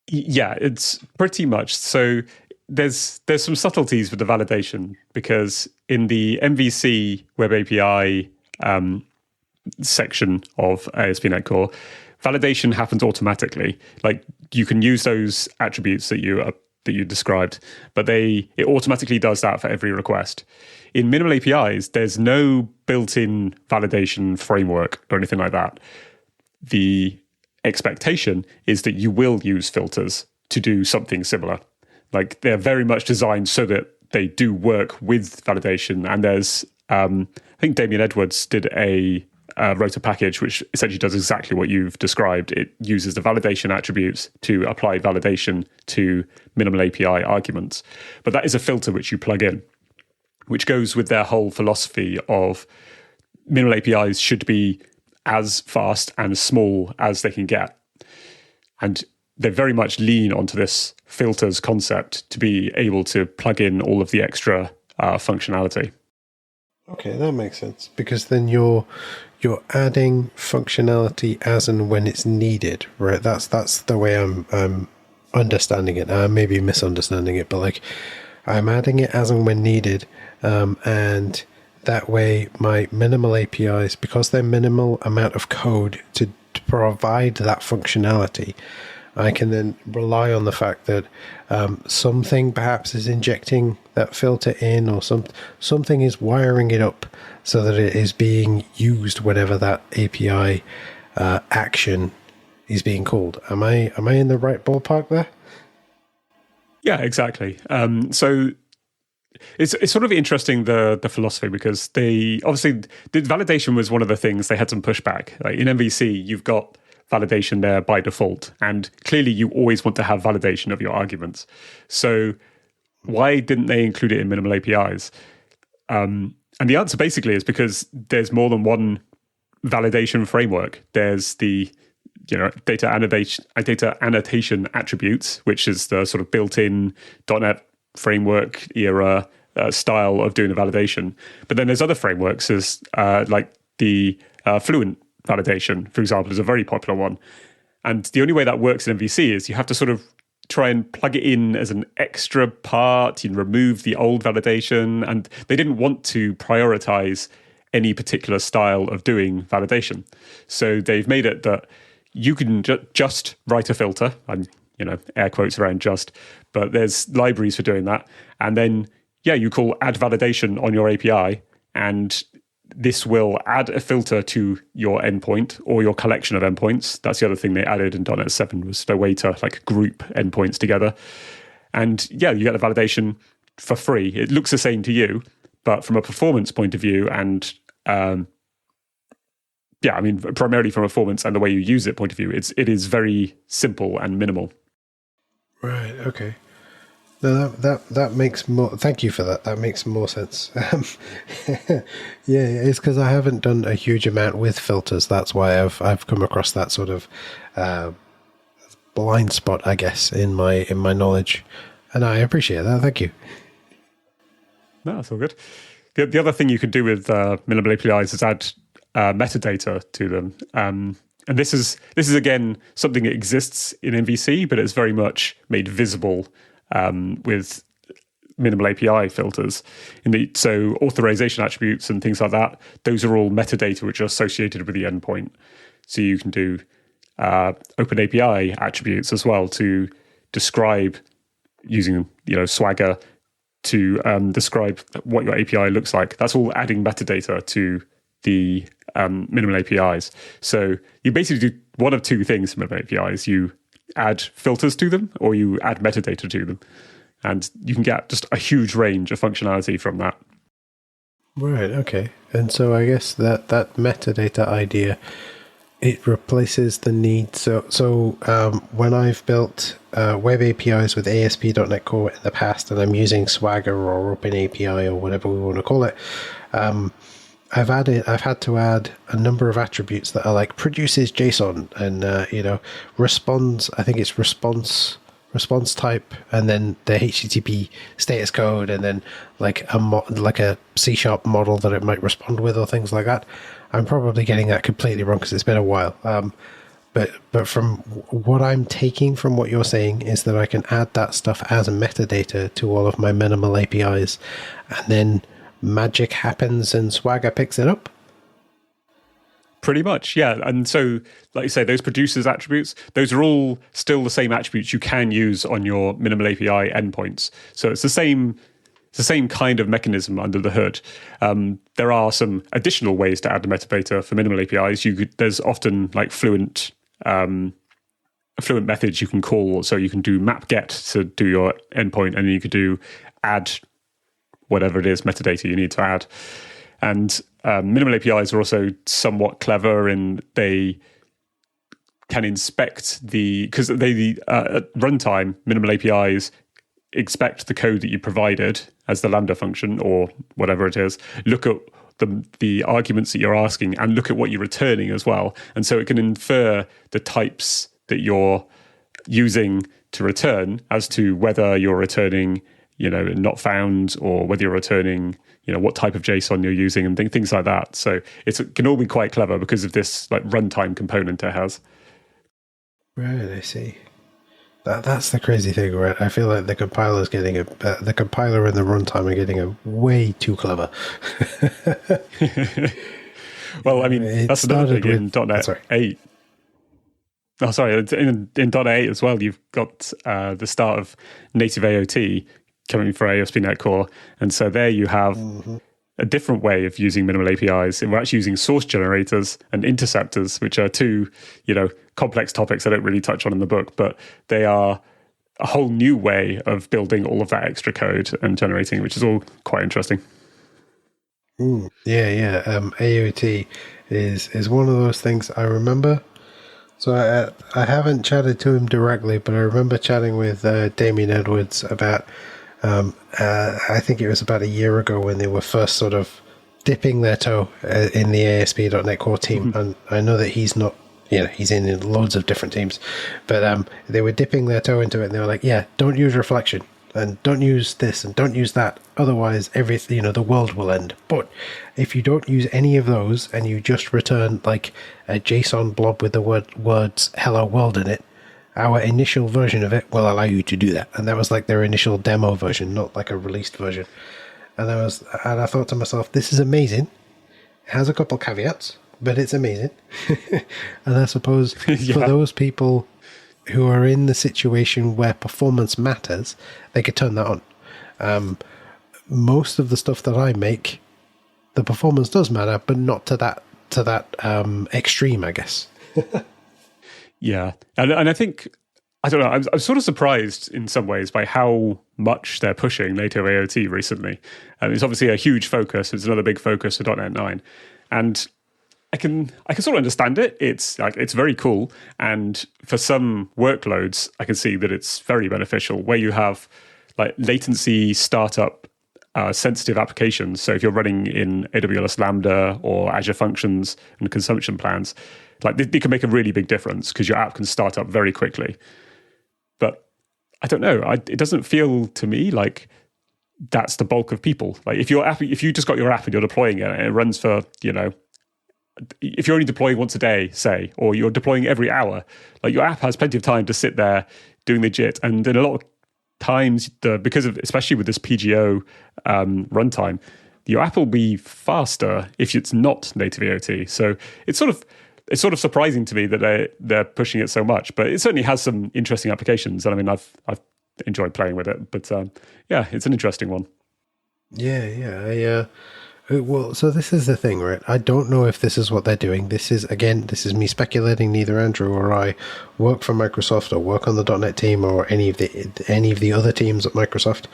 Yeah, it's pretty much. So there's some subtleties with the validation, because in the MVC Web API section of ASP.NET Core, validation happens automatically. Like, you can use those attributes that you described, but it automatically does that for every request. In minimal APIs, there's no built-in validation framework or anything like that. The expectation is that you will use filters to do something similar. Like, they're very much designed so that they do work with validation. And there's, I think Damien Edwards wrote a package which essentially does exactly what you've described. It uses the validation attributes to apply validation to minimal API arguments. But that is a filter which you plug in, which goes with their whole philosophy of minimal APIs should be as fast and small as they can get. And they very much lean onto this filters concept to be able to plug in all of the extra functionality. Okay, that makes sense, because then you're adding functionality as and when it's needed, right? That's the way I'm understanding it. I may be misunderstanding it, but like, I'm adding it as and when needed, and that way my minimal APIs, because they're minimal amount of code to provide that functionality, I can then rely on the fact that something perhaps is injecting that filter in, or something is wiring it up so that it is being used whenever that API action is being called. Am I in the right ballpark there? Yeah, exactly. So it's sort of interesting, the philosophy, because they obviously the validation was one of the things they had some pushback. Like in MVC, you've got validation there by default, and clearly you always want to have validation of your arguments. So why didn't they include it in minimal APIs? And the answer basically is because there's more than one validation framework. There's the data annotation attributes, which is the sort of built-in .NET framework era style of doing the validation. But then there's other frameworks, as like the Fluent validation, for example, is a very popular one. And the only way that works in MVC is you have to sort of try and plug it in as an extra part. You remove the old validation, and they didn't want to prioritize any particular style of doing validation. So they've made it that you can just write a filter, and air quotes around just, but there's libraries for doing that. And then, you call add validation on your API, and this will add a filter to your endpoint or your collection of endpoints. That's the other thing they added in .NET 7 was the way to like group endpoints together. And yeah, you get the validation for free. It looks the same to you, but from a performance point of view and primarily from a performance and the way you use it point of view, it is very simple and minimal. Right. Okay. No, that makes more. Thank you for that. That makes more sense. Yeah, it's because I haven't done a huge amount with filters. That's why I've come across that sort of blind spot, I guess, in my knowledge, and I appreciate that. Thank you. No, that's all good. The other thing you could do with minimal APIs is add metadata to them. And this is again something that exists in MVC, but it's very much made visible with minimal API filters. So authorization attributes and things like that, those are all metadata which are associated with the endpoint. So you can do open API attributes as well to describe using Swagger to describe what your API looks like. That's all adding metadata to the minimal APIs. So you basically do one of two things with minimal APIs. You add filters to them or you add metadata to them. And you can get just a huge range of functionality from that. Right, okay. And so I guess that metadata idea, it replaces the need. So when I've built web APIs with ASP.NET Core in the past, and I'm using Swagger or Open API or whatever we want to call it, I've had to add a number of attributes that are like produces JSON and responds. I think it's response type, and then the HTTP status code, and then like a C# model that it might respond with, or things like that. I'm probably getting that completely wrong because it's been a while. But from what I'm taking from what you're saying is that I can add that stuff as a metadata to all of my minimal APIs, and then magic happens and Swagger picks it up. Pretty much, yeah. And so, like you say, those producers attributes, those are all still the same attributes you can use on your minimal API endpoints. So it's the same kind of mechanism under the hood. There are some additional ways to add the metadata for minimal APIs. There's often like fluent methods you can call. So you can do map get to do your endpoint, and then you could do add whatever it is metadata you need to add. And minimal APIs are also somewhat clever in they can inspect because at runtime, minimal APIs expect the code that you provided as the Lambda function or whatever it is, look at the arguments that you're asking and look at what you're returning as well. And so it can infer the types that you're using to return as to whether you're returning not found, or whether you're returning, what type of JSON you're using and things like that. So it can all be quite clever because of this like runtime component it has. Right, I see. That's the crazy thing, right? I feel like the compiler and the runtime are getting a way too clever. Well, I mean, that's another thing in .NET 8. Oh, sorry. In .NET 8 as well, you've got the start of native AOT coming for ASP.NET Core. And so there you have a different way of using minimal APIs. And we're actually using source generators and interceptors, which are two, complex topics I don't really touch on in the book, but they are a whole new way of building all of that extra code and generating, which is all quite interesting. Yeah. AOT is one of those things I remember. So I haven't chatted to him directly, but I remember chatting with Damien Edwards about, I think it was about a year ago when they were first sort of dipping their toe in the ASP.NET Core team. And I know that he's not, he's in loads of different teams, but they were dipping their toe into it, and they were like, yeah, don't use reflection, and don't use this, and don't use that. Otherwise, everything, the world will end. But if you don't use any of those, and you just return like a JSON blob with the words "Hello World" in it, our initial version of it will allow you to do that. And that was like their initial demo version, not like a released version. And I thought to myself, this is amazing. It has a couple caveats, but it's amazing. And I suppose for those people who are in the situation where performance matters, they could turn that on. Most of the stuff that I make, the performance does matter, but not to that extreme, I guess. Yeah, and I think, I don't know, I'm sort of surprised in some ways by how much they're pushing native AOT recently. It's obviously a huge focus. It's another big focus for .NET 9. And I can sort of understand it. It's very cool. And for some workloads, I can see that it's very beneficial where you have like latency startup sensitive applications. So if you're running in AWS Lambda or Azure Functions and consumption plans, like they can make a really big difference because your app can start up very quickly. But I don't know. It doesn't feel to me like that's the bulk of people. Like if you just got your app and you're deploying it and it runs for, if you're only deploying once a day, say, or you're deploying every hour, like your app has plenty of time to sit there doing the JIT. And in a lot of times, because of, especially with this PGO runtime, your app will be faster if it's not native AOT. So it's sort of surprising to me that they're pushing it so much, but it certainly has some interesting applications. And I mean, I've enjoyed playing with it, but yeah, it's an interesting one. Yeah. Well, so this is the thing, right? I don't know if this is what they're doing. This is me speculating. Neither Andrew or I work for Microsoft or work on the .NET team or any of the other teams at Microsoft.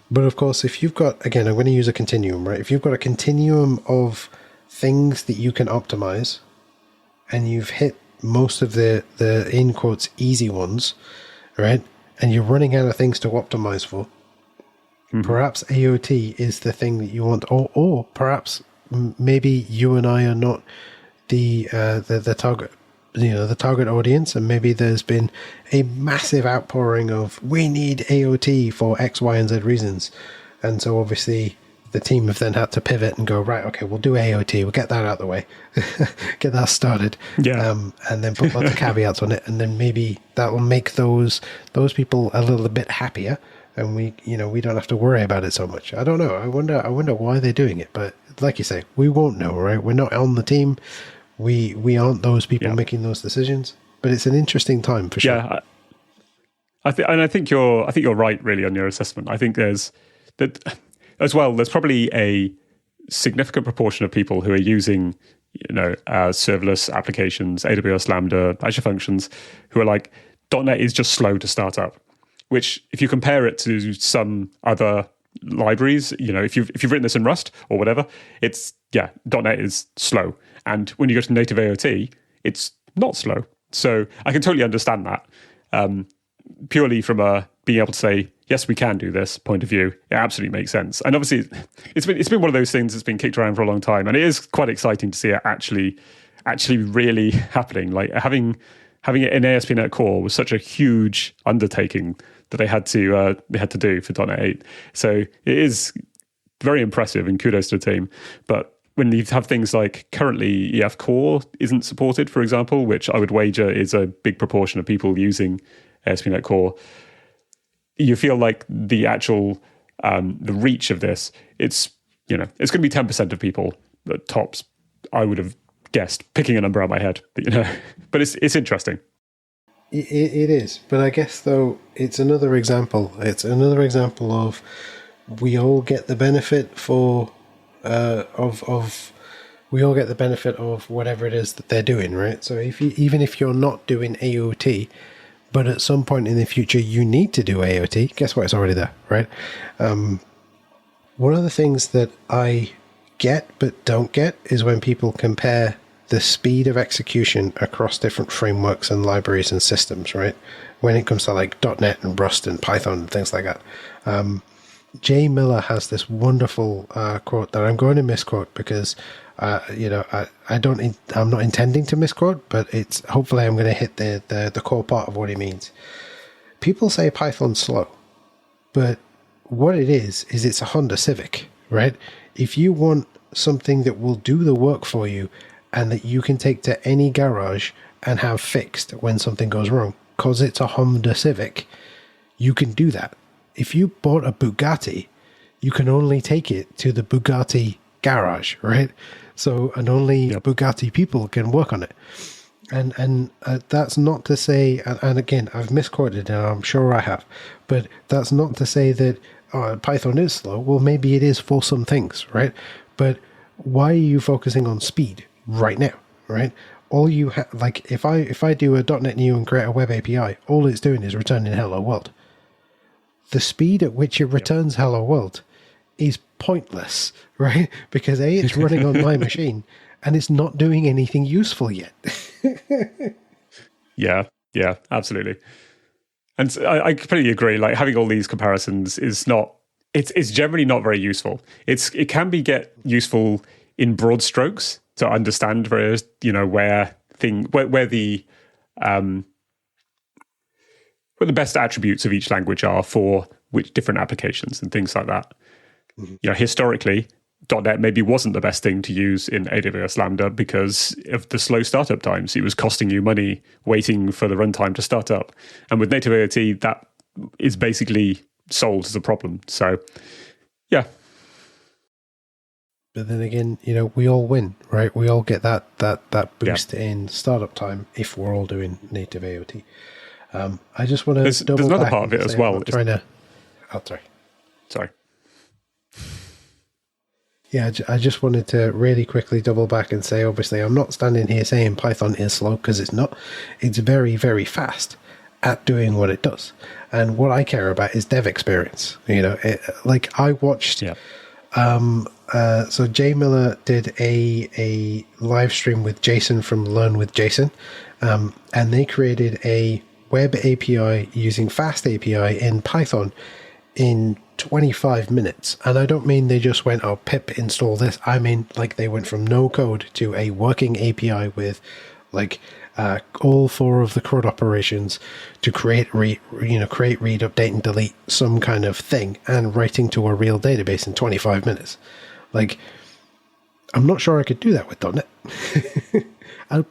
But of course, if you've got, again, I'm going to use a continuum, right? If you've got a continuum of things that you can optimize, and you've hit most of the in quotes easy ones, right? And you're running out of things to optimize for. Mm-hmm. Perhaps AOT is the thing that you want, or perhaps maybe you and I are not the target, the target audience, and maybe there's been a massive outpouring of we need AOT for X, Y, and Z reasons, and so obviously the team have then had to pivot and go, right, okay, we'll do AOT, we'll get that out of the way, get that started, and then put lots of caveats on it, and then maybe that will make those people a little bit happier. And we don't have to worry about it so much. I don't know. I wonder why they're doing it. But like you say, we won't know, right? We're not on the team. We aren't those people making those decisions. But it's an interesting time for sure. Yeah, I think you're right really on your assessment. I think there's that as well. There's probably a significant proportion of people who are using serverless applications, AWS Lambda, Azure Functions, who are like, .NET is just slow to start up. Which, if you compare it to some other libraries, if you've written this in Rust or whatever, .NET is slow. And when you go to native AOT, it's not slow. So I can totally understand that. Purely from being able to say, yes, we can do this point of view, it absolutely makes sense. And obviously, it's been one of those things that's been kicked around for a long time, and it is quite exciting to see it actually really happening. Like having it in ASP.NET Core was such a huge undertaking that they had to do for .NET 8. So it is very impressive, and kudos to the team. But when you have things like currently EF Core isn't supported, for example, which I would wager is a big proportion of people using ASP.NET Core, you feel like the actual the reach of this, it's going to be 10% of people at tops. I would have guessed, picking a number out of my head, but it's interesting. It is, but I guess though it's another example. It's another example of we all get the benefit we all get the benefit of whatever it is that they're doing, right? So even if you're not doing AOT, but at some point in the future you need to do AOT, guess what? It's already there, right? One of the things that I get but don't get is when people compare the speed of execution across different frameworks and libraries and systems, right? When it comes to like .NET and Rust and Python and things like that. Jay Miller has this wonderful quote that I'm going to misquote because, I'm not intending to misquote, but it's hopefully I'm going to hit the core part of what he means. People say Python's slow, but what it is it's a Honda Civic, right? If you want something that will do the work for you, and that you can take to any garage and have fixed when something goes wrong, because it's a Honda Civic, you can do that. If you bought a Bugatti, you can only take it to the Bugatti garage, right? So, and only Bugatti people can work on it. And that's not to say, and again, I've misquoted, and I'm sure I have, but that's not to say that Python is slow. Well, maybe it is for some things, right? But why are you focusing on speed right now, right? All you have, like, if I do a .NET New and create a web API, all it's doing is returning hello world. The speed at which it returns hello world is pointless, right? Because A, it's running on my machine, and it's not doing anything useful yet. Yeah, absolutely. And I completely agree. Like, having all these comparisons is not, it's generally not very useful. It can get useful in broad strokes to understand where the best attributes of each language are for which different applications and things like that. Mm-hmm. Historically, .NET maybe wasn't the best thing to use in AWS Lambda because of the slow startup times. It was costing you money waiting for the runtime to start up. And with native AOT, that is basically solved as a problem. So, yeah. But then again, we all win, right? We all get that boost in startup time if we're all doing native AOT. I just want to There's another part of it as well. Sorry. Yeah, I just wanted to really quickly double back and say, obviously, I'm not standing here saying Python is slow, because it's not. It's very, very fast at doing what it does. And what I care about is dev experience. I watched... Yeah. So Jay Miller did a live stream with Jason from Learn with Jason, and they created a web API using Fast API in Python in 25 minutes. And I don't mean they just went, pip install this. I mean, like, they went from no code to a working API with all 4 of the CRUD operations to create, read, update, and delete some kind of thing, and writing to a real database in 25 minutes. Like, I'm not sure I could do that with .NET.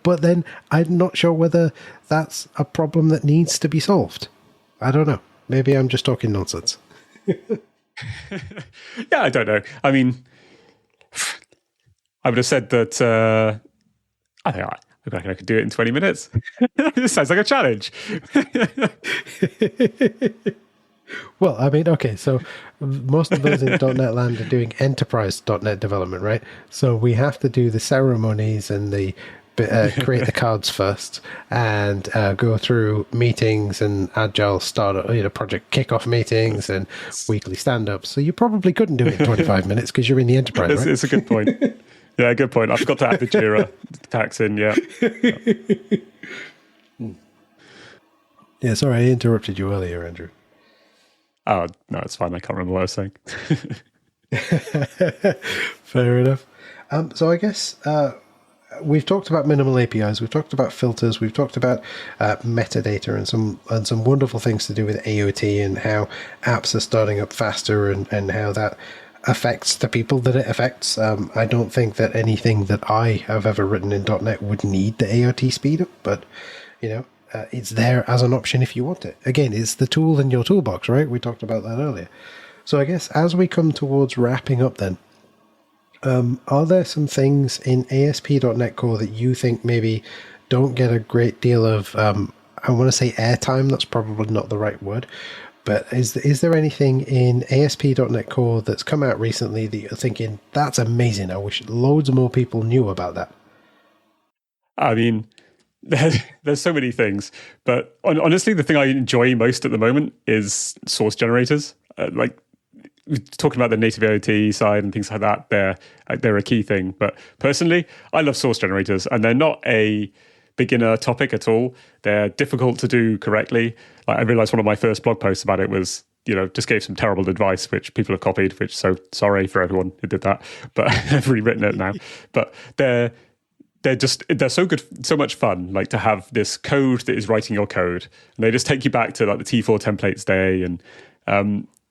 But then I'm not sure whether that's a problem that needs to be solved. I don't know. Maybe I'm just talking nonsense. Yeah, I don't know. I mean, I would have said that I think I could do it in 20 minutes. This sounds like a challenge. Well, I mean, okay, so most of those in .NET Land are doing enterprise .NET development, right? So we have to do the ceremonies and the create the cards first, and go through meetings and agile startup, project kickoff meetings and weekly stand-ups. So you probably couldn't do it in 25 minutes because you're in the enterprise, right? It's a good point. Yeah, good point. I forgot to add the Jira tax in, yeah. Yeah, sorry, I interrupted you earlier, Andrew. Oh, no, it's fine. I can't remember what I was saying. Fair enough. So I guess we've talked about minimal APIs, we've talked about filters, we've talked about metadata and some wonderful things to do with AOT and how apps are starting up faster and how that affects the people that it affects. I don't think that anything that I have ever written in .NET would need the AOT speed up, but it's there as an option if you want it. Again, it's the tool in your toolbox, right? We talked about that earlier. So I guess as we come towards wrapping up then, are there some things in ASP.NET Core that you think maybe don't get a great deal of, I want to say airtime, that's probably not the right word, but is there anything in ASP.NET Core that's come out recently that you're thinking, that's amazing, I wish loads more people knew about that? I mean, there's so many things, but honestly, the thing I enjoy most at the moment is source generators. Talking about the native AOT side and things like that, they're a key thing. But personally, I love source generators, and they're not a beginner topic at all. They're difficult to do correctly. I realized one of my first blog posts about it was, just gave some terrible advice, which people have copied, so sorry for everyone who did that, but I've rewritten it now. But they're so good, so much fun, to have this code that is writing your code. And they just take you back to the T4 templates day. And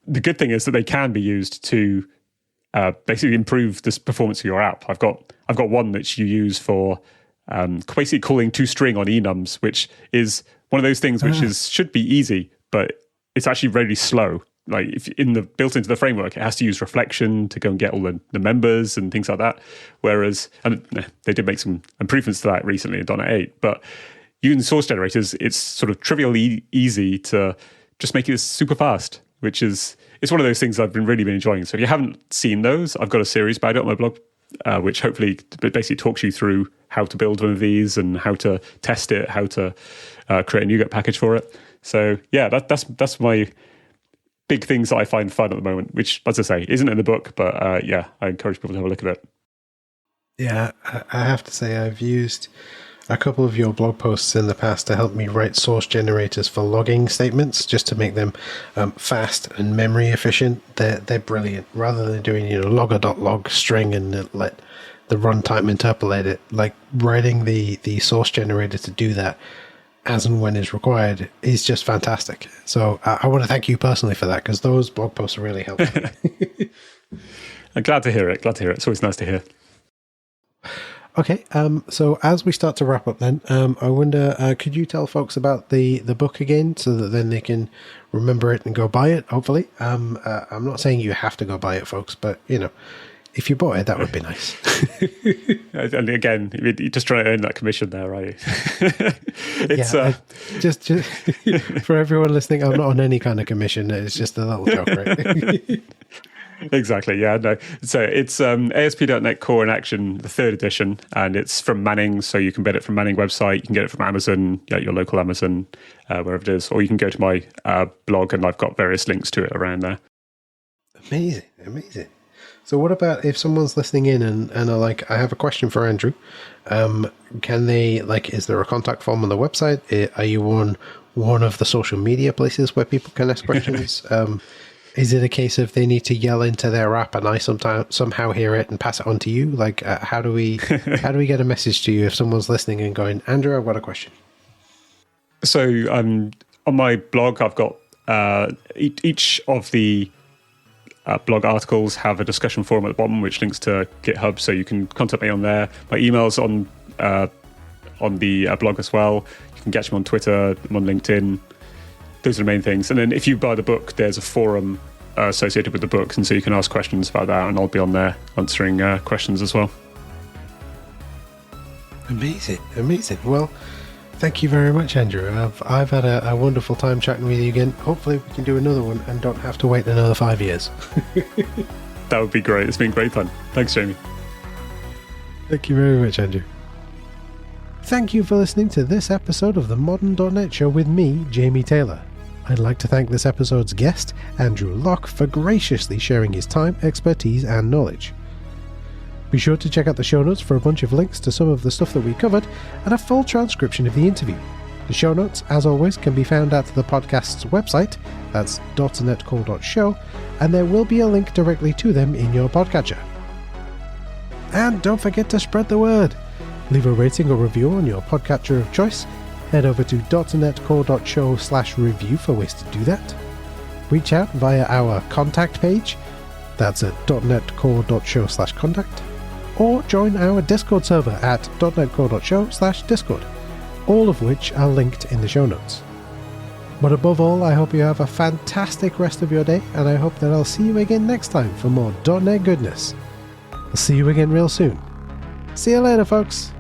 the good thing is that they can be used to basically improve this performance of your app. I've got one that you use for basically calling toString on enums, which is one of those things which should be easy, but it's actually really slow. If built into the framework, it has to use reflection to go and get all the members and things like that. Whereas, and they did make some improvements to that recently in .NET 8, but using source generators, it's sort of trivially easy to just make it super fast, which is, it's one of those things I've really been enjoying. So if you haven't seen those, I've got a series about it on my blog which hopefully basically talks you through how to build one of these and how to test it, how to create a NuGet package for it. So yeah, that's my big things that I find fun at the moment, which, as I say, isn't in the book, but yeah, I encourage people to have a look at it. Yeah, I have to say I've used a couple of your blog posts in the past to help me write source generators for logging statements, just to make them fast and memory efficient. They're brilliant. Rather than doing logger.log string and let the runtime interpolate it, like writing the source generator to do that as and when is required is just fantastic. So I want to thank you personally for that, because those blog posts are really helpful. I'm glad to hear it. It's always nice to hear. Okay, so as we start to wrap up then, I wonder, could you tell folks about the book again, so that then they can remember it and go buy it, hopefully? I'm not saying you have to go buy it, folks, but, if you bought it, that would be nice. And again, you're just trying to earn that commission there, right? It's just for everyone listening, I'm not on any kind of commission. It's just a little joke, right? Exactly. Yeah. No. So it's ASP.NET Core in Action, the 3rd edition, and it's from Manning. So you can get it from Manning website. You can get it from Amazon, your local Amazon, wherever it is, or you can go to my blog, and I've got various links to it around there. Amazing. So what about if someone's listening in and are like, I have a question for Andrew. Can they, is there a contact form on the website? Are you on one of the social media places where people can ask questions? Is it a case of they need to yell into their app and I somehow hear it and pass it on to you? How do we get a message to you if someone's listening and going, Andrew, I've got a question? So on my blog, I've got each of the blog articles have a discussion forum at the bottom, which links to GitHub, so you can contact me on there. My email's on the blog as well. You can catch me on Twitter, I'm on LinkedIn. Those are the main things. And then if you buy the book, there's a forum associated with the book, and so you can ask questions about that, and I'll be on there answering questions as well. Amazing. Well, thank you very much, Andrew. I've had a wonderful time chatting with you again. Hopefully we can do another one and don't have to wait another 5 years. That would be great. It's been great fun. Thanks, Jamie. Thank you very much, Andrew. Thank you for listening to this episode of the Modern.NET Show with me, Jamie Taylor. I'd like to thank this episode's guest, Andrew Locke, for graciously sharing his time, expertise, and knowledge. Be sure to check out the show notes for a bunch of links to some of the stuff that we covered and a full transcription of the interview. The show notes, as always, can be found at the podcast's website, that's .NETCore.show, and there will be a link directly to them in your podcatcher. And don't forget to spread the word. Leave a rating or review on your podcatcher of choice. Head over to .NETCore.show/review for ways to do that. Reach out via our contact page, that's at .NETCore.show/contact, or join our Discord server at .NETCore.show/discord, all of which are linked in the show notes. But above all, I hope you have a fantastic rest of your day, and I hope that I'll see you again next time for more .NET goodness. I'll see you again real soon. See you later, folks.